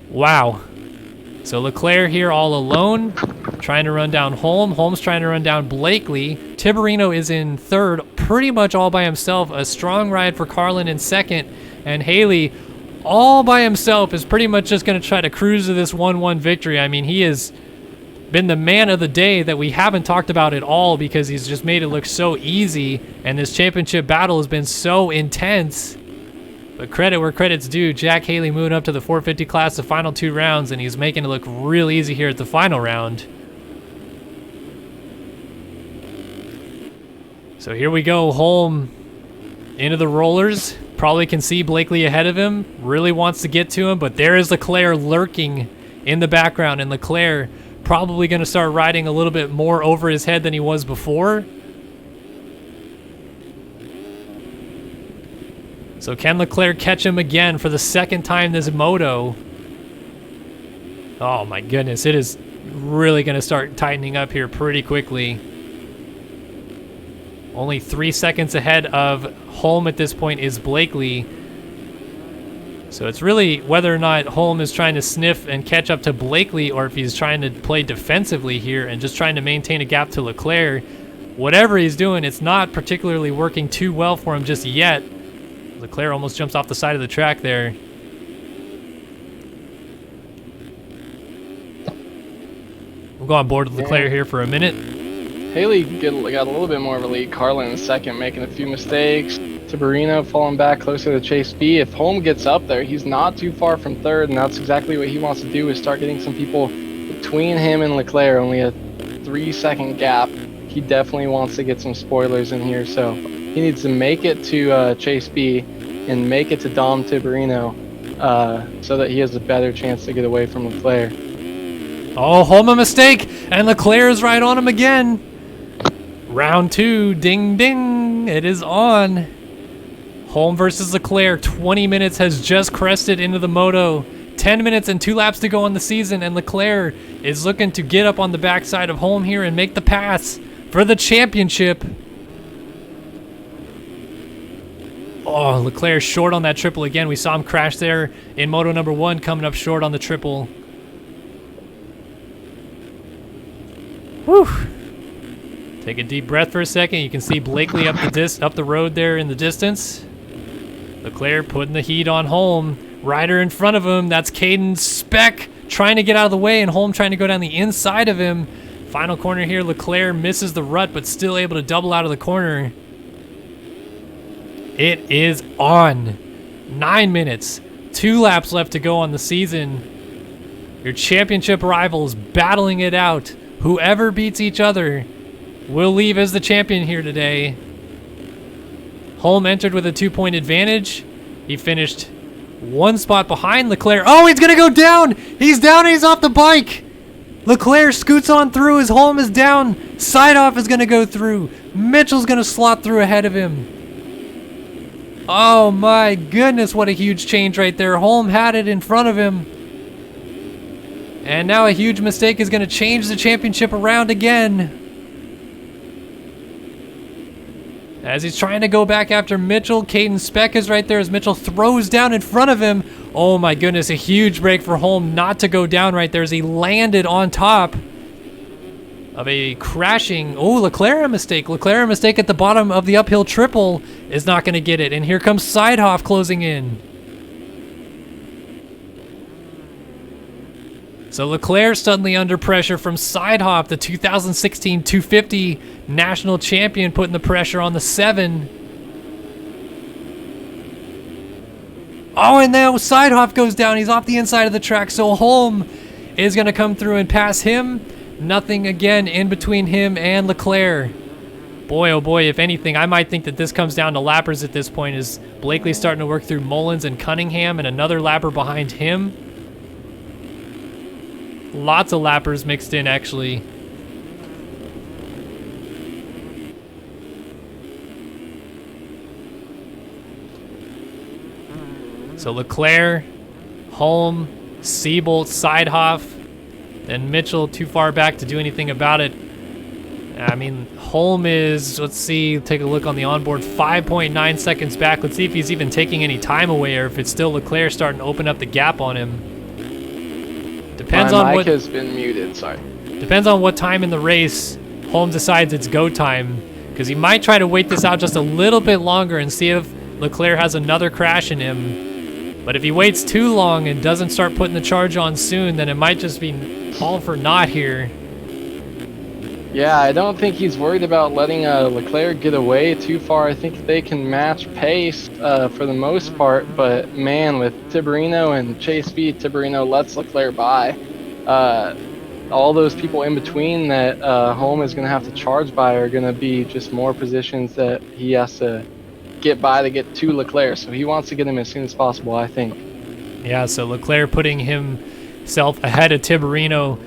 Wow. So Leclerc here all alone, trying to run down Holm. Holm's trying to run down Blakely. Tiberino is in third, pretty much all by himself. A strong ride for Carlin in second. And Haley, all by himself, is pretty much just going to try to cruise to this 1-1 victory. I mean, he has been the man of the day that we haven't talked about at all because he's just made it look so easy. And this championship battle has been so intense. But credit where credit's due. Jack Haley moving up to the 450 class the final 2 rounds, and he's making it look real easy here at the final round. So here we go. Holm into the rollers. Probably can see Blakely ahead of him. Really wants to get to him, but there is Leclerc lurking in the background, and Leclerc probably going to start riding a little bit more over his head than he was before. So can Leclerc catch him again for the second time this moto? Oh my goodness, it is really going to start tightening up here pretty quickly. Only 3 seconds ahead of Holm at this point is Blakely. So it's really whether or not Holm is trying to sniff and catch up to Blakely, or if he's trying to play defensively here and just trying to maintain a gap to Leclerc. Whatever he's doing, it's not particularly working too well for him just yet. Leclerc almost jumps off the side of the track there. We'll go on board with Leclerc here for a minute. Haley got a little bit more of a lead. Carlin in second, making a few mistakes. Tiberino falling back closer to Chase B. If Holm gets up there, he's not too far from third, and that's exactly what he wants to do, is start getting some people between him and Leclerc. Only a 3-second gap. He definitely wants to get some spoilers in here, so he needs to make it to Chase B and make it to Dom Tiberino so that he has a better chance to get away from Leclerc. Oh, Holm a mistake, and Leclerc is right on him again. Round 2, ding ding, it is on. Holm versus Leclerc, 20 minutes has just crested into the moto. 10 minutes and 2 laps to go on the season, and Leclerc is looking to get up on the backside of Holm here and make the pass for the championship. Oh, Leclerc short on that triple again. We saw him crash there in moto number 1, coming up short on the triple. Whew. Take a deep breath for a second. You can see Blakely up the road there in the distance. Leclerc putting the heat on Holm. Rider in front of him. That's Caden Speck trying to get out of the way, and Holm trying to go down the inside of him. Final corner here. Leclerc misses the rut, but still able to double out of the corner. It is on. 9 minutes. 2 laps left to go on the season. Your championship rivals battling it out. Whoever beats each other will leave as the champion here today. Holm entered with a 2-point advantage. He finished 1 spot behind Leclerc. Oh, he's going to go down. He's down and he's off the bike. Leclerc scoots on through. His Holm is down. Sideoff is going to go through. Mitchell's going to slot through ahead of him. Oh my goodness, what a huge change right there. Holm had it in front of him. And now a huge mistake is going to change the championship around again. As he's trying to go back after Mitchell, Caden Speck is right there as Mitchell throws down in front of him. Oh my goodness, a huge break for Holm not to go down right there as he landed on top of a crashing. Oh, Leclerc a mistake. Leclerc a mistake at the bottom of the uphill triple is not going to get it. And here comes Sidehoff closing in. So Leclerc suddenly under pressure from Sidehoff, the 2016 250 national champion, putting the pressure on the 7. Oh, and now Sidehoff goes down. He's off the inside of the track, so Holm is going to come through and pass him. Nothing again in between him and Leclerc. Boy, oh boy, if anything, I might think that this comes down to lappers at this point, as Blakely's starting to work through Mullins and Cunningham and another lapper behind him. Lots of lappers mixed in, actually. So Leclerc, Holm, Siebold, Sidehoff, and Mitchell too far back to do anything about it. I mean, Holm is, let's see, take a look on the onboard, 5.9 seconds back. Let's see if he's even taking any time away or if it's still Leclerc starting to open up the gap on him. Depends My on mic what has been muted, sorry. Depends on what time in the race Holm decides it's go time, because he might try to wait this out just a little bit longer and see if Leclerc has another crash in him. But if he waits too long and doesn't start putting the charge on soon, then it might just be all for naught here. Yeah, I don't think he's worried about letting Leclerc get away too far. I think they can match pace for the most part, but man, with Tiberino and Chase B, Tiberino lets Leclerc by. All those people in between that Holm is going to have to charge by are going to be just more positions that he has to get by to get to Leclerc, so he wants to get him as soon as possible, I think. Yeah, so Leclerc putting himself ahead of Tiberino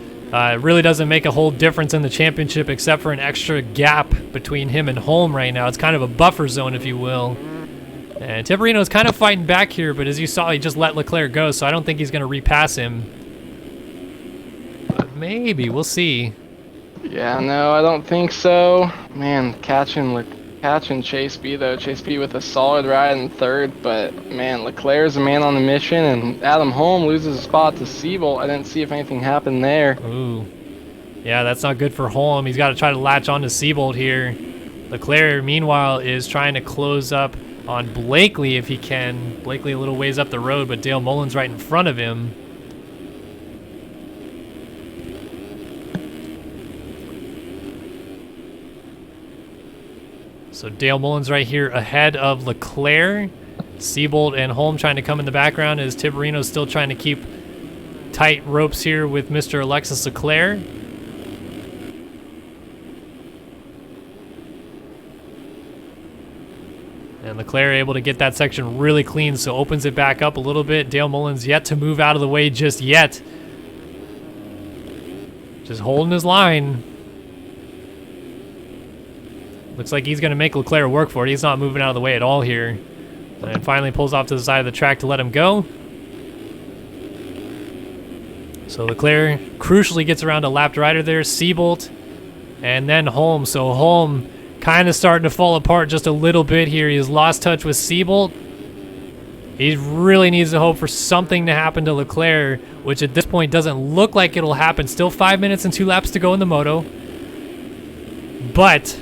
really doesn't make a whole difference in the championship except for an extra gap between him and Holm right now. It's kind of a buffer zone, if you will. And Tiberino is kind of fighting back here, but as you saw, he just let Leclerc go, so I don't think he's going to repass him. But maybe, we'll see. Yeah, no, I don't think so. Man, catching Chase B, though. Chase B with a solid ride in third, but man, Leclerc's a man on a mission, and Adam Holm loses a spot to Siebel. I didn't see if anything happened there. Ooh. Yeah, that's not good for Holm. He's got to try to latch on to Siebold here. Leclerc, meanwhile, is trying to close up on Blakely if he can. Blakely a little ways up the road, but Dale Mullins right in front of him. So Dale Mullins right here ahead of Leclerc. Siebold and Holm trying to come in the background as Tiberino's still trying to keep tight ropes here with Mr. Alexis Leclerc. And Leclerc able to get that section really clean, so opens it back up a little bit. Dale Mullins yet to move out of the way just yet. Just holding his line. Looks like he's going to make Leclerc work for it. He's not moving out of the way at all here. And finally pulls off to the side of the track to let him go. So Leclerc crucially gets around a lapped rider there. Siebold and then Holm. So Holm kind of starting to fall apart just a little bit here. He has lost touch with Siebold. He really needs to hope for something to happen to Leclerc, which at this point doesn't look like it'll happen. Still 5 minutes and 2 laps to go in the moto. But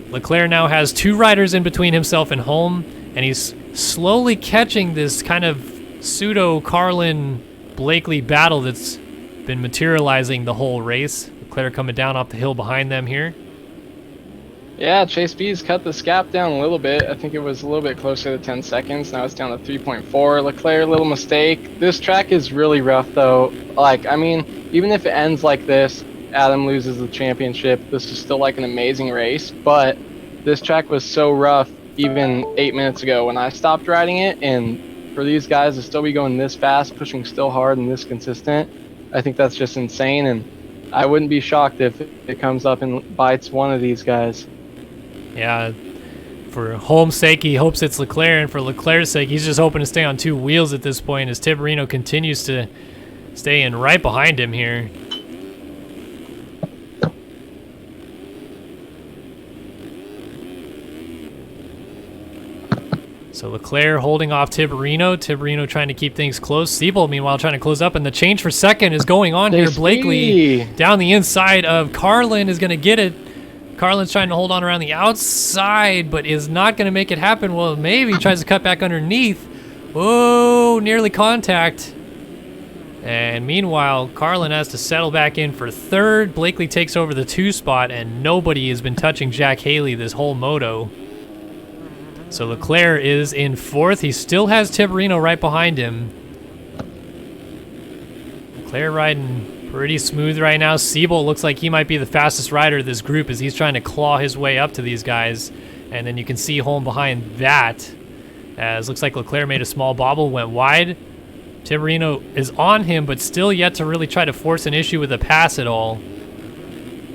Leclerc now has 2 riders in between himself and Holm, and he's slowly catching this kind of pseudo-Carlin-Blakely battle that's been materializing the whole race. Leclerc coming down off the hill behind them here. Yeah, Chase B's cut this gap down a little bit. I think it was a little bit closer to 10 seconds. Now it's down to 3.4. Leclerc, little mistake. This track is really rough, though. Like, I mean, even if it ends like this, Adam loses the championship. This is still like an amazing race, but this track was so rough even 8 minutes ago when I stopped riding it, and for these guys to still be going this fast, pushing still hard and this consistent, I think that's just insane. And I wouldn't be shocked if it comes up and bites one of these guys. Yeah, for Holmes' sake, he hopes it's Leclerc, and for Leclerc's sake, he's just hoping to stay on 2 wheels at this point as Tiberino continues to stay in right behind him here. So Leclerc holding off Tiberino. Tiberino trying to keep things close. Siebold, meanwhile, trying to close up, and the change for second is going on here. Blakely down the inside of Carlin is going to get it. Carlin's trying to hold on around the outside, but is not going to make it happen. Well, maybe he tries to cut back underneath. Oh, nearly contact. And meanwhile, Carlin has to settle back in for third. Blakely takes over the 2 spot, and nobody has been touching Jack Haley this whole moto. So Leclerc is in 4th. He still has Tiberino right behind him. Leclerc riding pretty smooth right now. Siebold looks like he might be the fastest rider of this group as he's trying to claw his way up to these guys. And then you can see Holm behind that, as looks like Leclerc made a small bobble, went wide. Tiberino is on him, but still yet to really try to force an issue with the pass at all.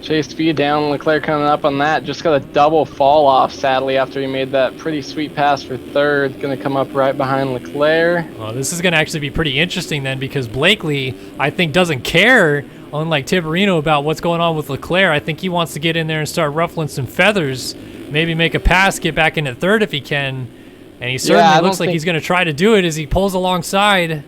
Chase speed down, Leclerc coming up on that. Just got a double fall off, sadly, after he made that pretty sweet pass for third. Going to come up right behind Leclerc. Well, this is going to actually be pretty interesting then, because Blakely, I think, doesn't care, unlike Tiberino, about what's going on with Leclerc. I think he wants to get in there and start ruffling some feathers, maybe make a pass, get back into third if he can. And he certainly looks like he's going to try to do it as he pulls alongside.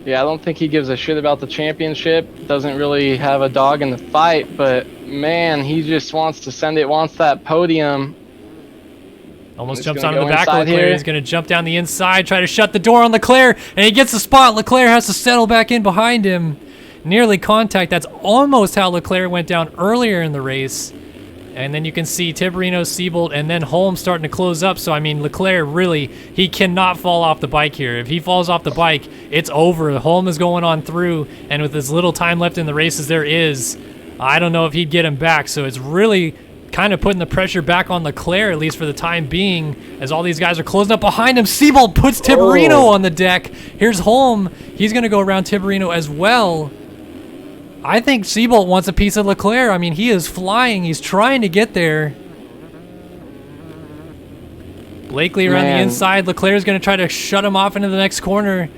Yeah, I don't think he gives a shit about the championship. Doesn't really have a dog in the fight, but man, he just wants to send it, wants that podium. Almost jumps onto the back of Leclerc. He's going to jump down the inside, try to shut the door on Leclerc, and he gets the spot. Leclerc has to settle back in behind him. Nearly contact. That's almost how Leclerc went down earlier in the race. And then you can see Tiberino, Siebold, and then Holmes starting to close up. So, I mean, Leclerc really, he cannot fall off the bike here. If he falls off the bike, it's over. Holmes is going on through, and with as little time left in the race as there is, I don't know if he'd get him back. So it's really kind of putting the pressure back on Leclerc, at least for the time being, as all these guys are closing up behind him. Siebold puts Tiberino on the deck. Here's Holmes. He's going to go around Tiberino as well. I think Siebold wants a piece of Leclerc. I mean, he is flying. He's trying to get there. Blakely around the inside. Leclerc's going to try to shut him off into the next corner.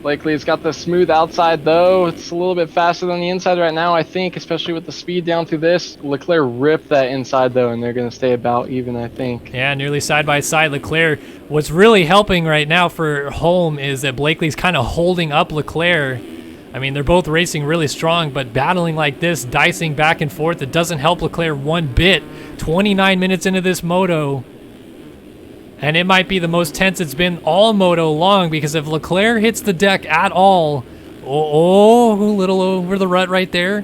Blakely's got the smooth outside, though. It's a little bit faster than the inside right now, I think, especially with the speed down through this. Leclerc ripped that inside, though, and they're going to stay about even, I think. Yeah, nearly side by side. Leclerc, what's really helping right now for Holm is that Blakely's kind of holding up Leclerc. I mean, they're both racing really strong, but battling like this, dicing back and forth, it doesn't help Leclerc one bit. 29 minutes into this moto, and it might be the most tense it's been all moto long, because if Leclerc hits the deck at all, a little over the rut right there.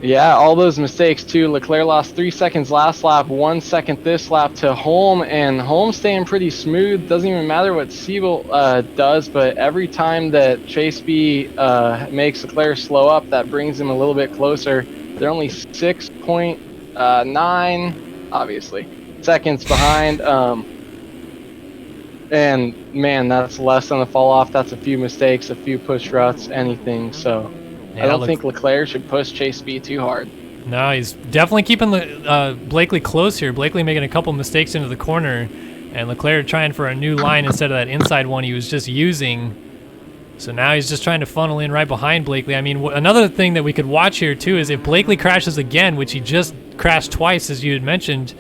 Yeah, all those mistakes too. Leclerc lost 3 seconds last lap, 1 second this lap to Holm, and Holm staying pretty smooth. Doesn't even matter what Siebold does, but every time that Chase B makes Leclerc slow up, that brings him a little bit closer. They're only 6.9, obviously, seconds behind. And man, that's less than a fall off. That's a few mistakes, a few push ruts, anything. So yeah, I don't think Leclerc should push Chase B too hard. No, he's definitely keeping Blakely close here. Blakely making a couple mistakes into the corner, and Leclerc trying for a new line instead of that inside one he was just using. So now he's just trying to funnel in right behind Blakely. I mean, another thing that we could watch here too is if Blakely crashes again, which he just crashed twice, as you had mentioned,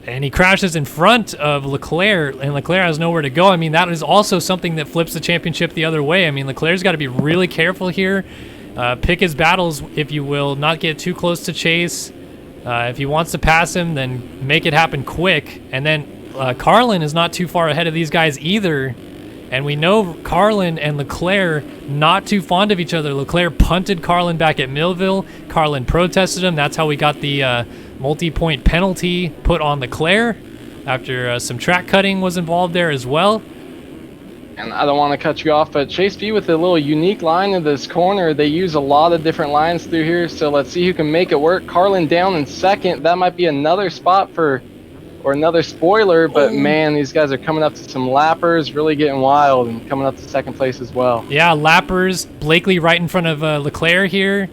and he crashes in front of Leclerc, and Leclerc has nowhere to go. I mean, that is also something that flips the championship the other way. I mean, Leclerc's got to be really careful here. Pick his battles, if you will, not get too close to Chase. If he wants to pass him, then make it happen quick. And then Carlin is not too far ahead of these guys either. And we know Carlin and Leclerc not too fond of each other. Leclerc punted Carlin back at Millville. Carlin protested him. That's how we got the multi-point penalty put on Leclerc after some track cutting was involved there as well. And I don't want to cut you off, but Chase B with a little unique line in this corner. They use a lot of different lines through here, so let's see who can make it work. Carlin down in second. That might be another spot or another spoiler, but man, these guys are coming up to some lappers, really getting wild, and coming up to second place as well. Yeah, lappers. Blakely right in front of Leclerc here.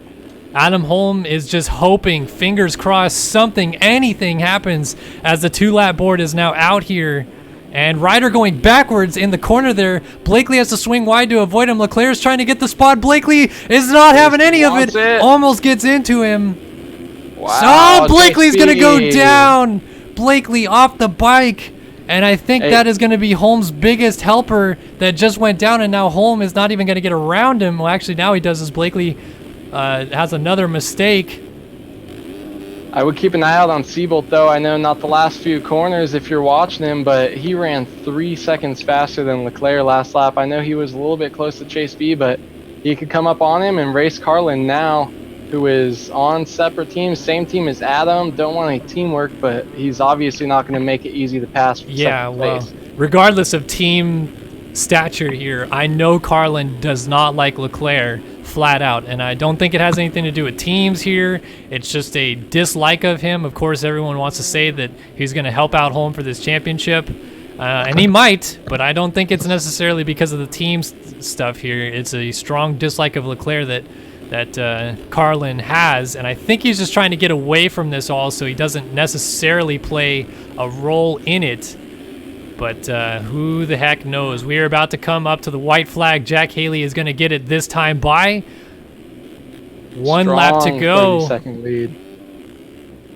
Adam Holm is just hoping, fingers crossed, anything happens as the 2-lap board is now out here. And Ryder going backwards in the corner there. Blakely has to swing wide to avoid him. Leclerc's trying to get the spot. Blakely is not having any of it. Almost gets into him. Wow, Blakely's going to go down. Blakely off the bike. And I think that is going to be Holm's biggest helper that just went down. And now Holm is not even going to get around him. Well, actually, now he does as Blakely has another mistake. I would keep an eye out on Seabolt, though. I know not the last few corners if you're watching him, but he ran 3 seconds faster than Leclerc last lap. I know he was a little bit close to Chase B, but he could come up on him and race Carlin now, who is on separate teams, same team as Adam. Don't want any teamwork, but he's obviously not going to make it easy to pass for second place. Regardless of team stature here, I know Carlin does not like Leclerc flat out, and I don't think it has anything to do with teams here. It's just a dislike of him. Of course, everyone wants to say that he's going to help out Holm for this championship, and he might, but I don't think it's necessarily because of the team stuff here. It's a strong dislike of Leclerc that Carlin has, and I think he's just trying to get away from this all so he doesn't necessarily play a role in it. But who the heck knows? We are about to come up to the white flag. Jack Haley is going to get it this time by 1 lap to go. 30-second lead.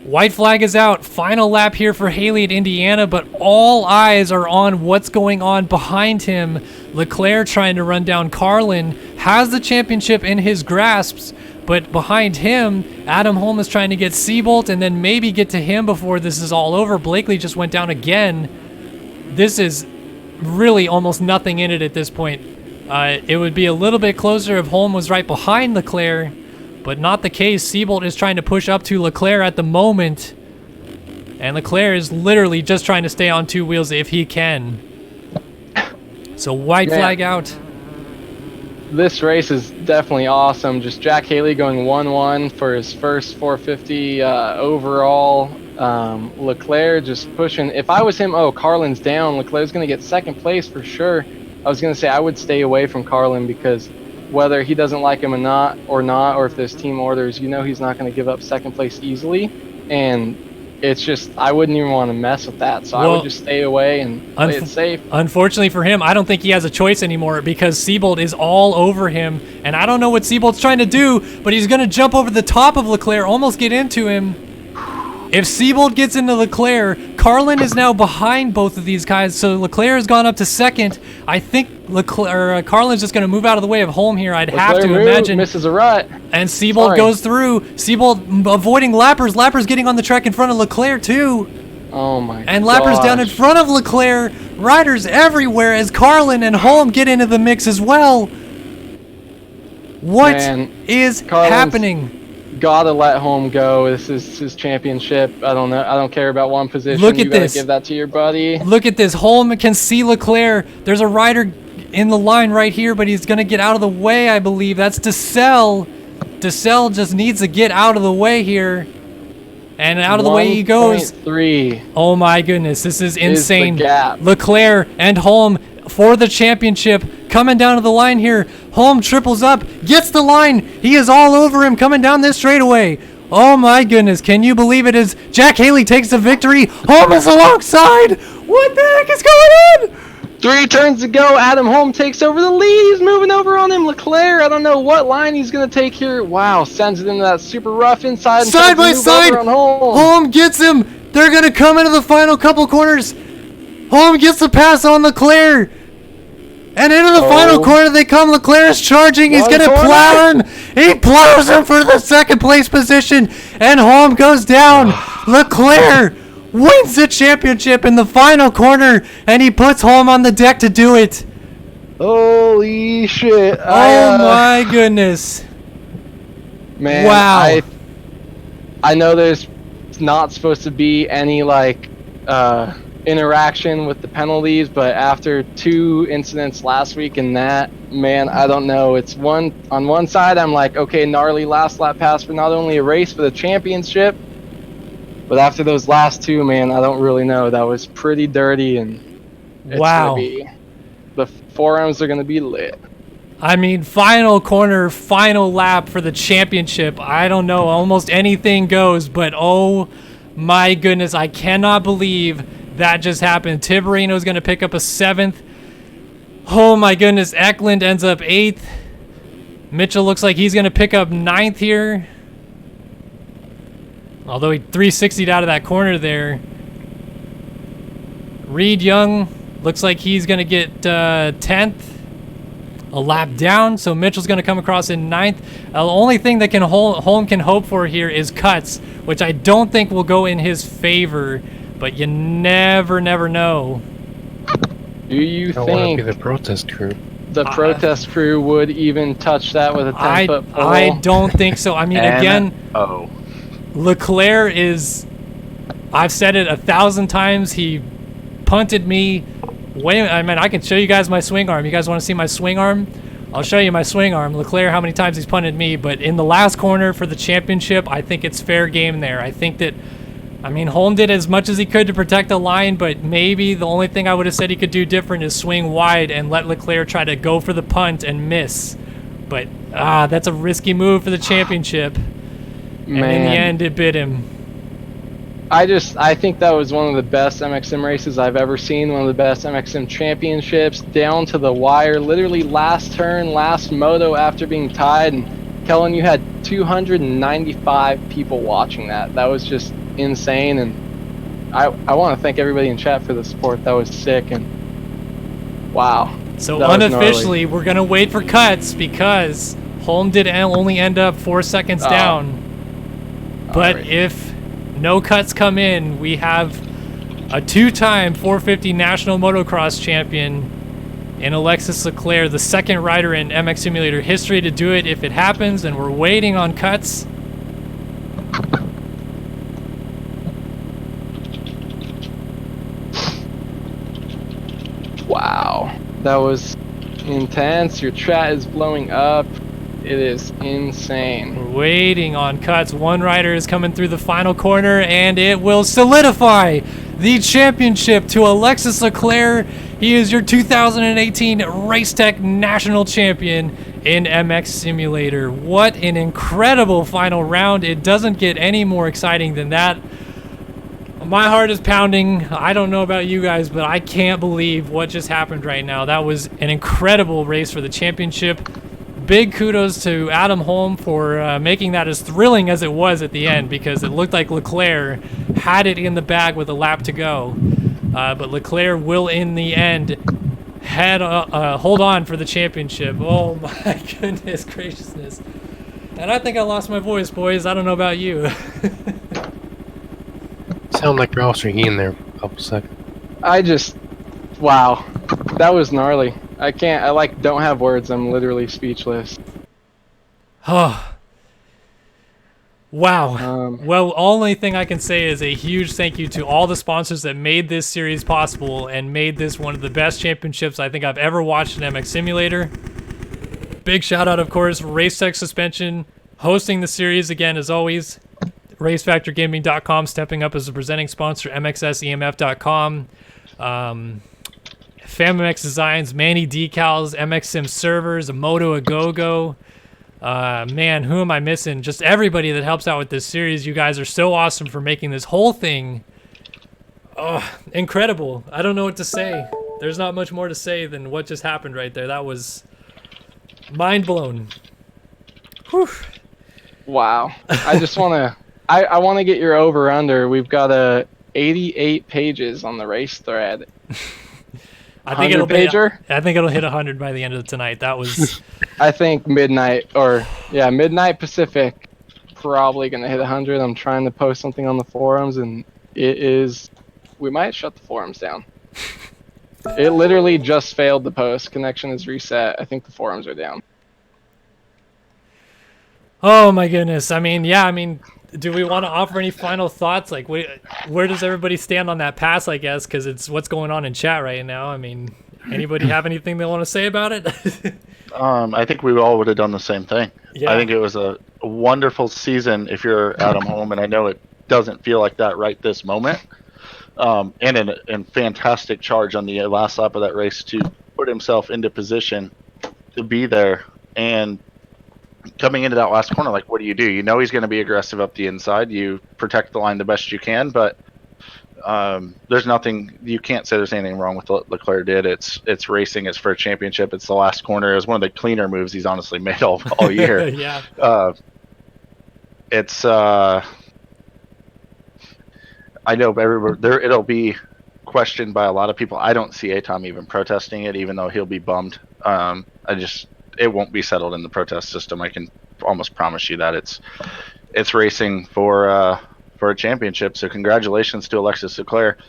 White flag is out. Final lap here for Haley at Indiana, but all eyes are on what's going on behind him. Leclerc trying to run down Carlin, has the championship in his grasps, but behind him, Adam Holm is trying to get Seabolt and then maybe get to him before this is all over. Blakely just went down again. This is really almost nothing in it at this point. It would be a little bit closer if Holm was right behind Leclerc, but not the case. Seabolt is trying to push up to Leclerc at the moment, and Leclerc is literally just trying to stay on 2 wheels if he can. So white flag out. This race is definitely awesome. Just Jack Haley going 1-1 for his first 450 overall. Leclerc just pushing. If I was him, Carlin's down. Leclerc's going to get second place for sure. I was going to say I would stay away from Carlin because whether he doesn't like him or if there's team orders, he's not going to give up second place easily. And it's just, I wouldn't even want to mess with that. So I would just stay away and play it safe. Unfortunately for him, I don't think he has a choice anymore because Seabolt is all over him. And I don't know what Seabolt's trying to do, but he's going to jump over the top of Leclerc, almost get into him. If Seabolt gets into Leclerc, Carlin is now behind both of these guys, so Leclerc has gone up to second. I think Carlin's just going to move out of the way of Holm here, I'd have to imagine. Misses a rut. And Seabolt goes through. Seabolt avoiding Lappers. Lappers getting on the track in front of Leclerc, too. Oh, my God. And Lappers down in front of Leclerc. Riders everywhere as Carlin and Holm get into the mix as well. What is happening? Gotta let Holm go. This is his championship. I don't know. I don't care about one position. Look at you gotta this. Give that to your buddy. Look at this. Holm can see Leclerc. There's a rider in the line right here, but he's gonna get out of the way, I believe. That's DeSalle. DeSalle just needs to get out of the way here. And out of the way he goes. 1.3. Oh my goodness, this is insane. Is the gap. Leclerc and Holm for the championship. Coming down to the line here. Holm triples up, gets the line. He is all over him coming down this straightaway. Oh my goodness, can you believe it is Jack Haley takes the victory. Holm is alongside. What the heck is going on? 3 turns to go. Adam Holm takes over the lead. He's moving over on him. Leclerc, I don't know what line he's going to take here. Wow, sends it into that super rough inside. And side by side. Holm. Holm gets him. They're going to come into the final couple corners. Holm gets the pass on Leclerc. And into the final corner they come. Leclerc is charging. He's going to plow him. He plows him for the second place position. And Holm goes down. Leclerc wins the championship in the final corner. And he puts Holm on the deck to do it. Holy shit. Oh my goodness. Man, wow. I know there's not supposed to be any interaction with the penalties, but after 2 incidents last week and that, man, I don't know. It's on one side I'm like, okay, gnarly last lap pass for not only a race for the championship, but after those last 2, man, I don't really know. That was pretty dirty, and it's wow. the forums are gonna be lit. I mean, final corner, final lap for the championship. I don't know, almost anything goes, but oh my goodness, I cannot believe that just happened. Tiberino's going to pick up a 7th. Oh my goodness, Eklund ends up 8th. Mitchell looks like he's going to pick up 9th here. Although he 360'd out of that corner there. Reed Young looks like he's going to get 10th. A lap down, so Mitchell's going to come across in 9th. The only thing that Holm can hope for here is cuts, which I don't think will go in his favor, but you never know. Do you I want to think be the protest crew. the protest crew would even touch that with a 10-foot pole? I don't think so. I mean, again, Leclerc is, I've said it 1,000 times, he punted me. I mean, I can show you guys my swing arm. You guys want to see my swing arm? I'll show you my swing arm. Leclerc, how many times he's punted me, but in the last corner for the championship, I think it's fair game there. I think that, I mean, Holm did as much as he could to protect the line, but maybe the only thing I would have said he could do different is swing wide and let Leclerc try to go for the punt and miss. But, that's a risky move for the championship. Man. And in the end, it bit him. I think that was one of the best MXM races I've ever seen, one of the best MXM championships, down to the wire, literally last turn, last moto after being tied. And Kellen, you had 295 people watching that. That was just insane, and I want to thank everybody in chat for the support. That was sick, and wow. So unofficially, we're going to wait for cuts because Holm did only end up 4 seconds down. But right. if no cuts come in, we have a 2-time 450 national motocross champion in Alexis Leclerc, the second rider in MX Simulator history to do it if it happens, and we're waiting on cuts. Wow, that was intense. Your chat is blowing up. It is insane. We're waiting on cuts. One rider is coming through the final corner, and it will solidify the championship to Alexis Leclerc. He is your 2018 Racetech National Champion in MX Simulator. What an incredible final round. It doesn't get any more exciting than that. My heart is pounding. I don't know about you guys, but I can't believe what just happened right now. That was an incredible race for the championship. Big kudos to Adam Holm for making that as thrilling as it was at the end, because it looked like Leclerc had it in the bag with a lap to go. But Leclerc will, in the end, hold on for the championship. Oh my goodness graciousness. And I think I lost my voice, boys. I don't know about you. Sound like you're also in there for a couple seconds. Wow. That was gnarly. I don't have words. I'm literally speechless. Oh. Wow. Well, only thing I can say is a huge thank you to all the sponsors that made this series possible and made this one of the best championships I think I've ever watched in MX Simulator. Big shout out, of course, Racetech Suspension, hosting the series again as always. RaceFactorGaming.com stepping up as a presenting sponsor, MXSEMF.com. FamMX Designs, Manny Decals, MX Sim Servers, Moto Agogo. Man, who am I missing? Just everybody that helps out with this series. You guys are so awesome for making this whole thing incredible. I don't know what to say. There's not much more to say than what just happened right there. That was mind blown. Whew. Wow. I just want to... I want to get your over-under. We've got 88 pages on the race thread. I think it'll hit 100 by the end of tonight. That was... I think midnight Pacific, probably going to hit 100. I'm trying to post something on the forums, and it is... We might shut the forums down. It literally just failed the post. Connection is reset. I think the forums are down. Oh my goodness. Do we want to offer any final thoughts? Like, where does everybody stand on that pass, I guess, because it's what's going on in chat right now. Anybody have anything they want to say about it? I think we all would have done the same thing. Yeah. I think it was a wonderful season if you're Adam Holm, and I know it doesn't feel like that right this moment. And fantastic charge on the last lap of that race to put himself into position to be there. And coming into that last corner, like, what do? You know he's going to be aggressive up the inside. You protect the line the best you can, but there's nothing, you can't say there's anything wrong with what Leclerc did. It's racing. It's for a championship. It's the last corner. It was one of the cleaner moves he's honestly made all year. Yeah. It's I know everywhere there it'll be questioned by a lot of people. I don't see Atom even protesting it, even though he'll be bummed. It won't be settled in the protest system. I can almost promise you that it's racing for a championship. So congratulations to Alexis Leclerc,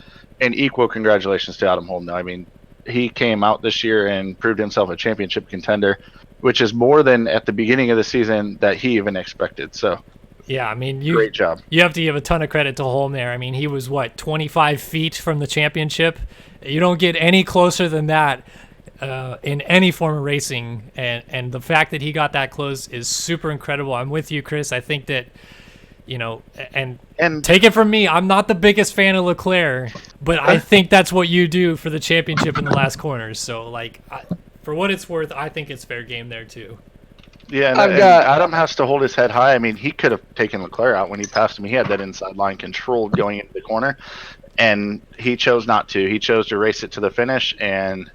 and equal congratulations to Adam Holm. I mean, he came out this year and proved himself a championship contender, which is more than at the beginning of the season that he even expected. So yeah, I mean, great job. You have to give a ton of credit to Holm there. I mean, he was 25 feet from the championship. You don't get any closer than that in any form of racing, and the fact that he got that close is super incredible. I'm with you, Chris. I think that, and take it from me, I'm not the biggest fan of Leclerc, but I think that's what you do for the championship in the last corners. So, for what it's worth, I think it's fair game there too. Yeah, and Adam has to hold his head high. I mean, he could have taken Leclerc out when he passed him. He had that inside line control going into the corner, and he chose not to. He chose to race it to the finish, and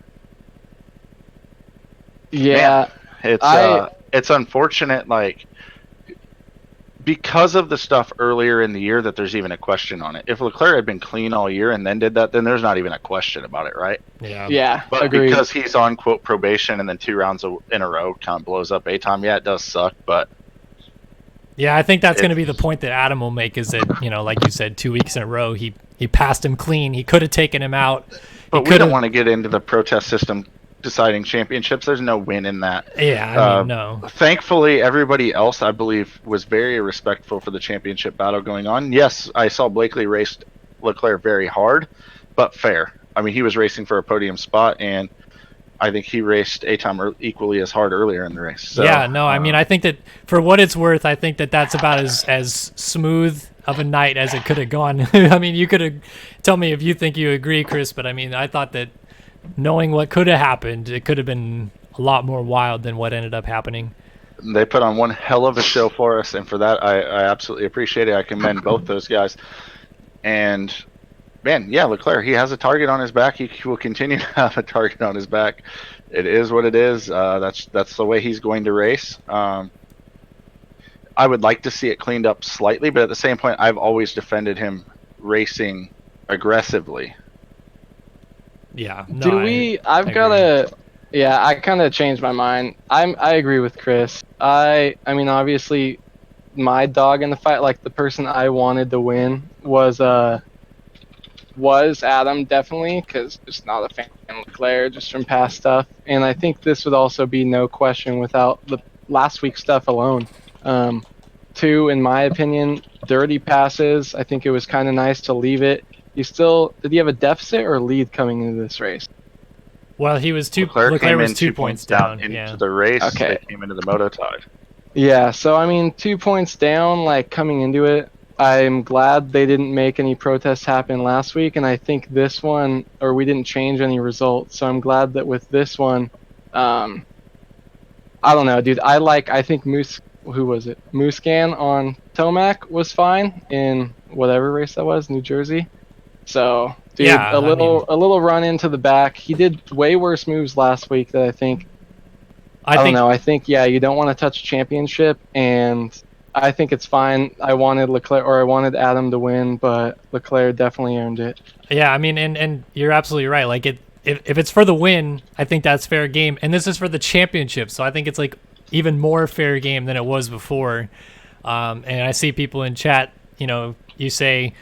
yeah, man, it's unfortunate, because of the stuff earlier in the year, that there's even a question on it. If Leclerc had been clean all year and then did that, then there's not even a question about it, right? Yeah, But agreed. because he's on, quote, probation, and then 2 rounds in a row kind of blows up Atom, yeah, it does suck, but... Yeah, I think that's going to be the point that Adam will make, is that, like you said, 2 weeks in a row, he passed him clean. He could have taken him out. But we don't want to get into the protest system deciding championships. There's no win in that. Yeah, I mean, no. Thankfully, everybody else, I believe, was very respectful for the championship battle going on. Yes, I saw Blakely raced Leclerc very hard, but fair. I mean, he was racing for a podium spot, and I think he raced Atom equally as hard earlier in the race. So, yeah, no, I mean, I think that for what it's worth, I think that that's about as smooth of a night as it could have gone. I mean, you could have tell me if you think you agree, Chris, but I mean, I thought that knowing what could have happened, it could have been a lot more wild than what ended up happening. They put on one hell of a show for us, and for that, I absolutely appreciate it. I commend both those guys. And, man, yeah, Leclerc, he has a target on his back. He will continue to have a target on his back. It is what it is. That's the way he's going to race. I would like to see it cleaned up slightly, but at the same point, I've always defended him racing aggressively. Yeah. No, I kind of changed my mind. I agree with Chris. I mean, obviously, my dog in the fight, the person I wanted to win was Adam, definitely, because just not a fan of Leclerc, just from past stuff. And I think this would also be no question without the last week's stuff alone. 2, in my opinion, dirty passes. I think it was kind of nice to leave it. Did he have a deficit or a lead coming into this race? Well, he was Leclerc came was in 2 points down into the race. Okay. They came into the moto tied. Yeah, so I mean, 2 points down, coming into it. I'm glad they didn't make any protests happen last week, and I think this one, or we didn't change any results. So I'm glad that with this one, I don't know, dude. I think Muscan on Tomac was fine in whatever race that was, New Jersey. So, dude, yeah, a little run into the back. He did way worse moves last week that I think. I don't know. I think, yeah, you don't want to touch championship, and I think it's fine. I wanted Adam to win, but Leclerc definitely earned it. Yeah, I mean, and you're absolutely right. If it's for the win, I think that's fair game, and this is for the championship, so I think it's even more fair game than it was before. And I see people in chat, you say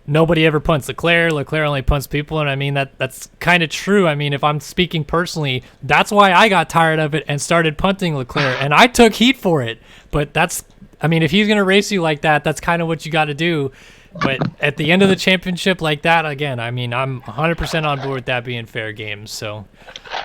nobody ever punts Leclerc only punts people, and I mean that's kind of true. I mean, if I'm speaking personally, that's why I got tired of it and started punting Leclerc, and I took heat for it. But if he's gonna race you like that, that's kind of what you got to do. But at the end of the championship like that, again, I mean, I'm 100% on board with that being fair games. So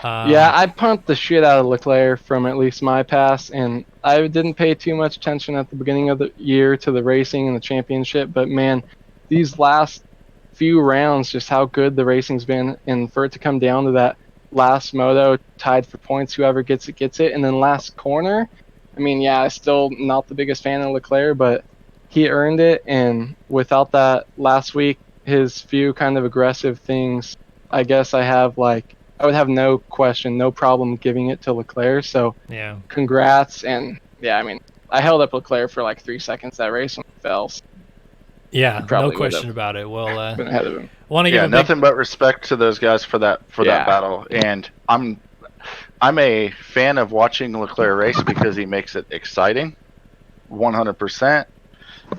yeah, I pumped the shit out of Leclerc from at least my pass, and I didn't pay too much attention at the beginning of the year to the racing and the championship, but man, these last few rounds, just how good the racing's been, and for it to come down to that last moto, tied for points. Whoever gets it gets it. And then last corner, I mean, yeah, I'm still not the biggest fan of Leclerc, but he earned it. And without that last week, his few kind of aggressive things, I guess I would have no question, no problem giving it to Leclerc. So Yeah. congrats. And yeah, I mean, I held up Leclerc for like 3 seconds that race when he fell. So Yeah, no probably question would've about it. Well, been ahead of him. want to give Yeah, a big nothing but respect to those guys for that Yeah. battle. And I'm a fan of watching Leclerc race because he makes it exciting, 100%.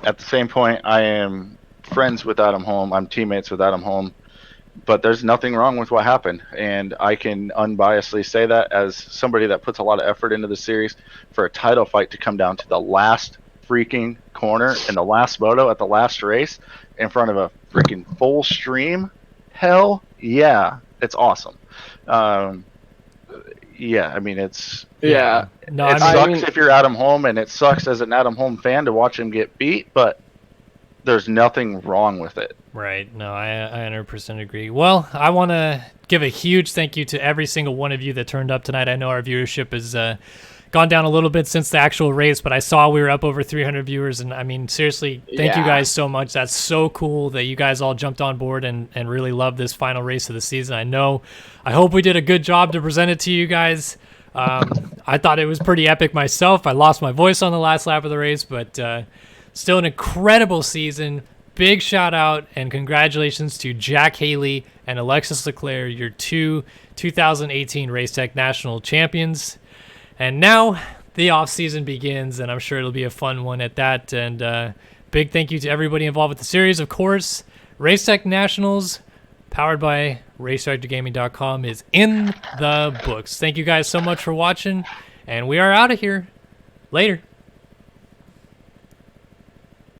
At the same point, I am friends with Adam Holm. I'm teammates with Adam Holm. But there's nothing wrong with what happened, and I can unbiasedly say that as somebody that puts a lot of effort into the series. For a title fight to come down to the last freaking corner in the last moto at the last race in front of a freaking full stream, hell yeah, it's awesome. Yeah, I mean, it's Yeah. No, it I mean, sucks if you're Adam Holm, and it sucks as an Adam Holm fan to watch him get beat, but there's nothing wrong with it. right. No, I 100% agree. Well, I want to give a huge thank you to every single one of you that turned up tonight. I know our viewership has gone down a little bit since the actual race, but I saw we were up over 300 viewers, and I mean, seriously, thank you Yeah. guys so much. That's so cool that you guys all jumped on board and really love this final race of the season. I hope we did a good job to present it to you guys. I thought it was pretty epic myself. I lost my voice on the last lap of the race, but still an incredible season. Big shout out and congratulations to Jack Haley and Alexis Leclerc, your two 2018 Race Tech National champions. And now the off season begins, and I'm sure it'll be a fun one at that. And big thank you to everybody involved with the series. Of course, Race Tech Nationals, powered by RaceDirectorGaming.com, is in the books. Thank you guys so much for watching, and we are out of here. Later.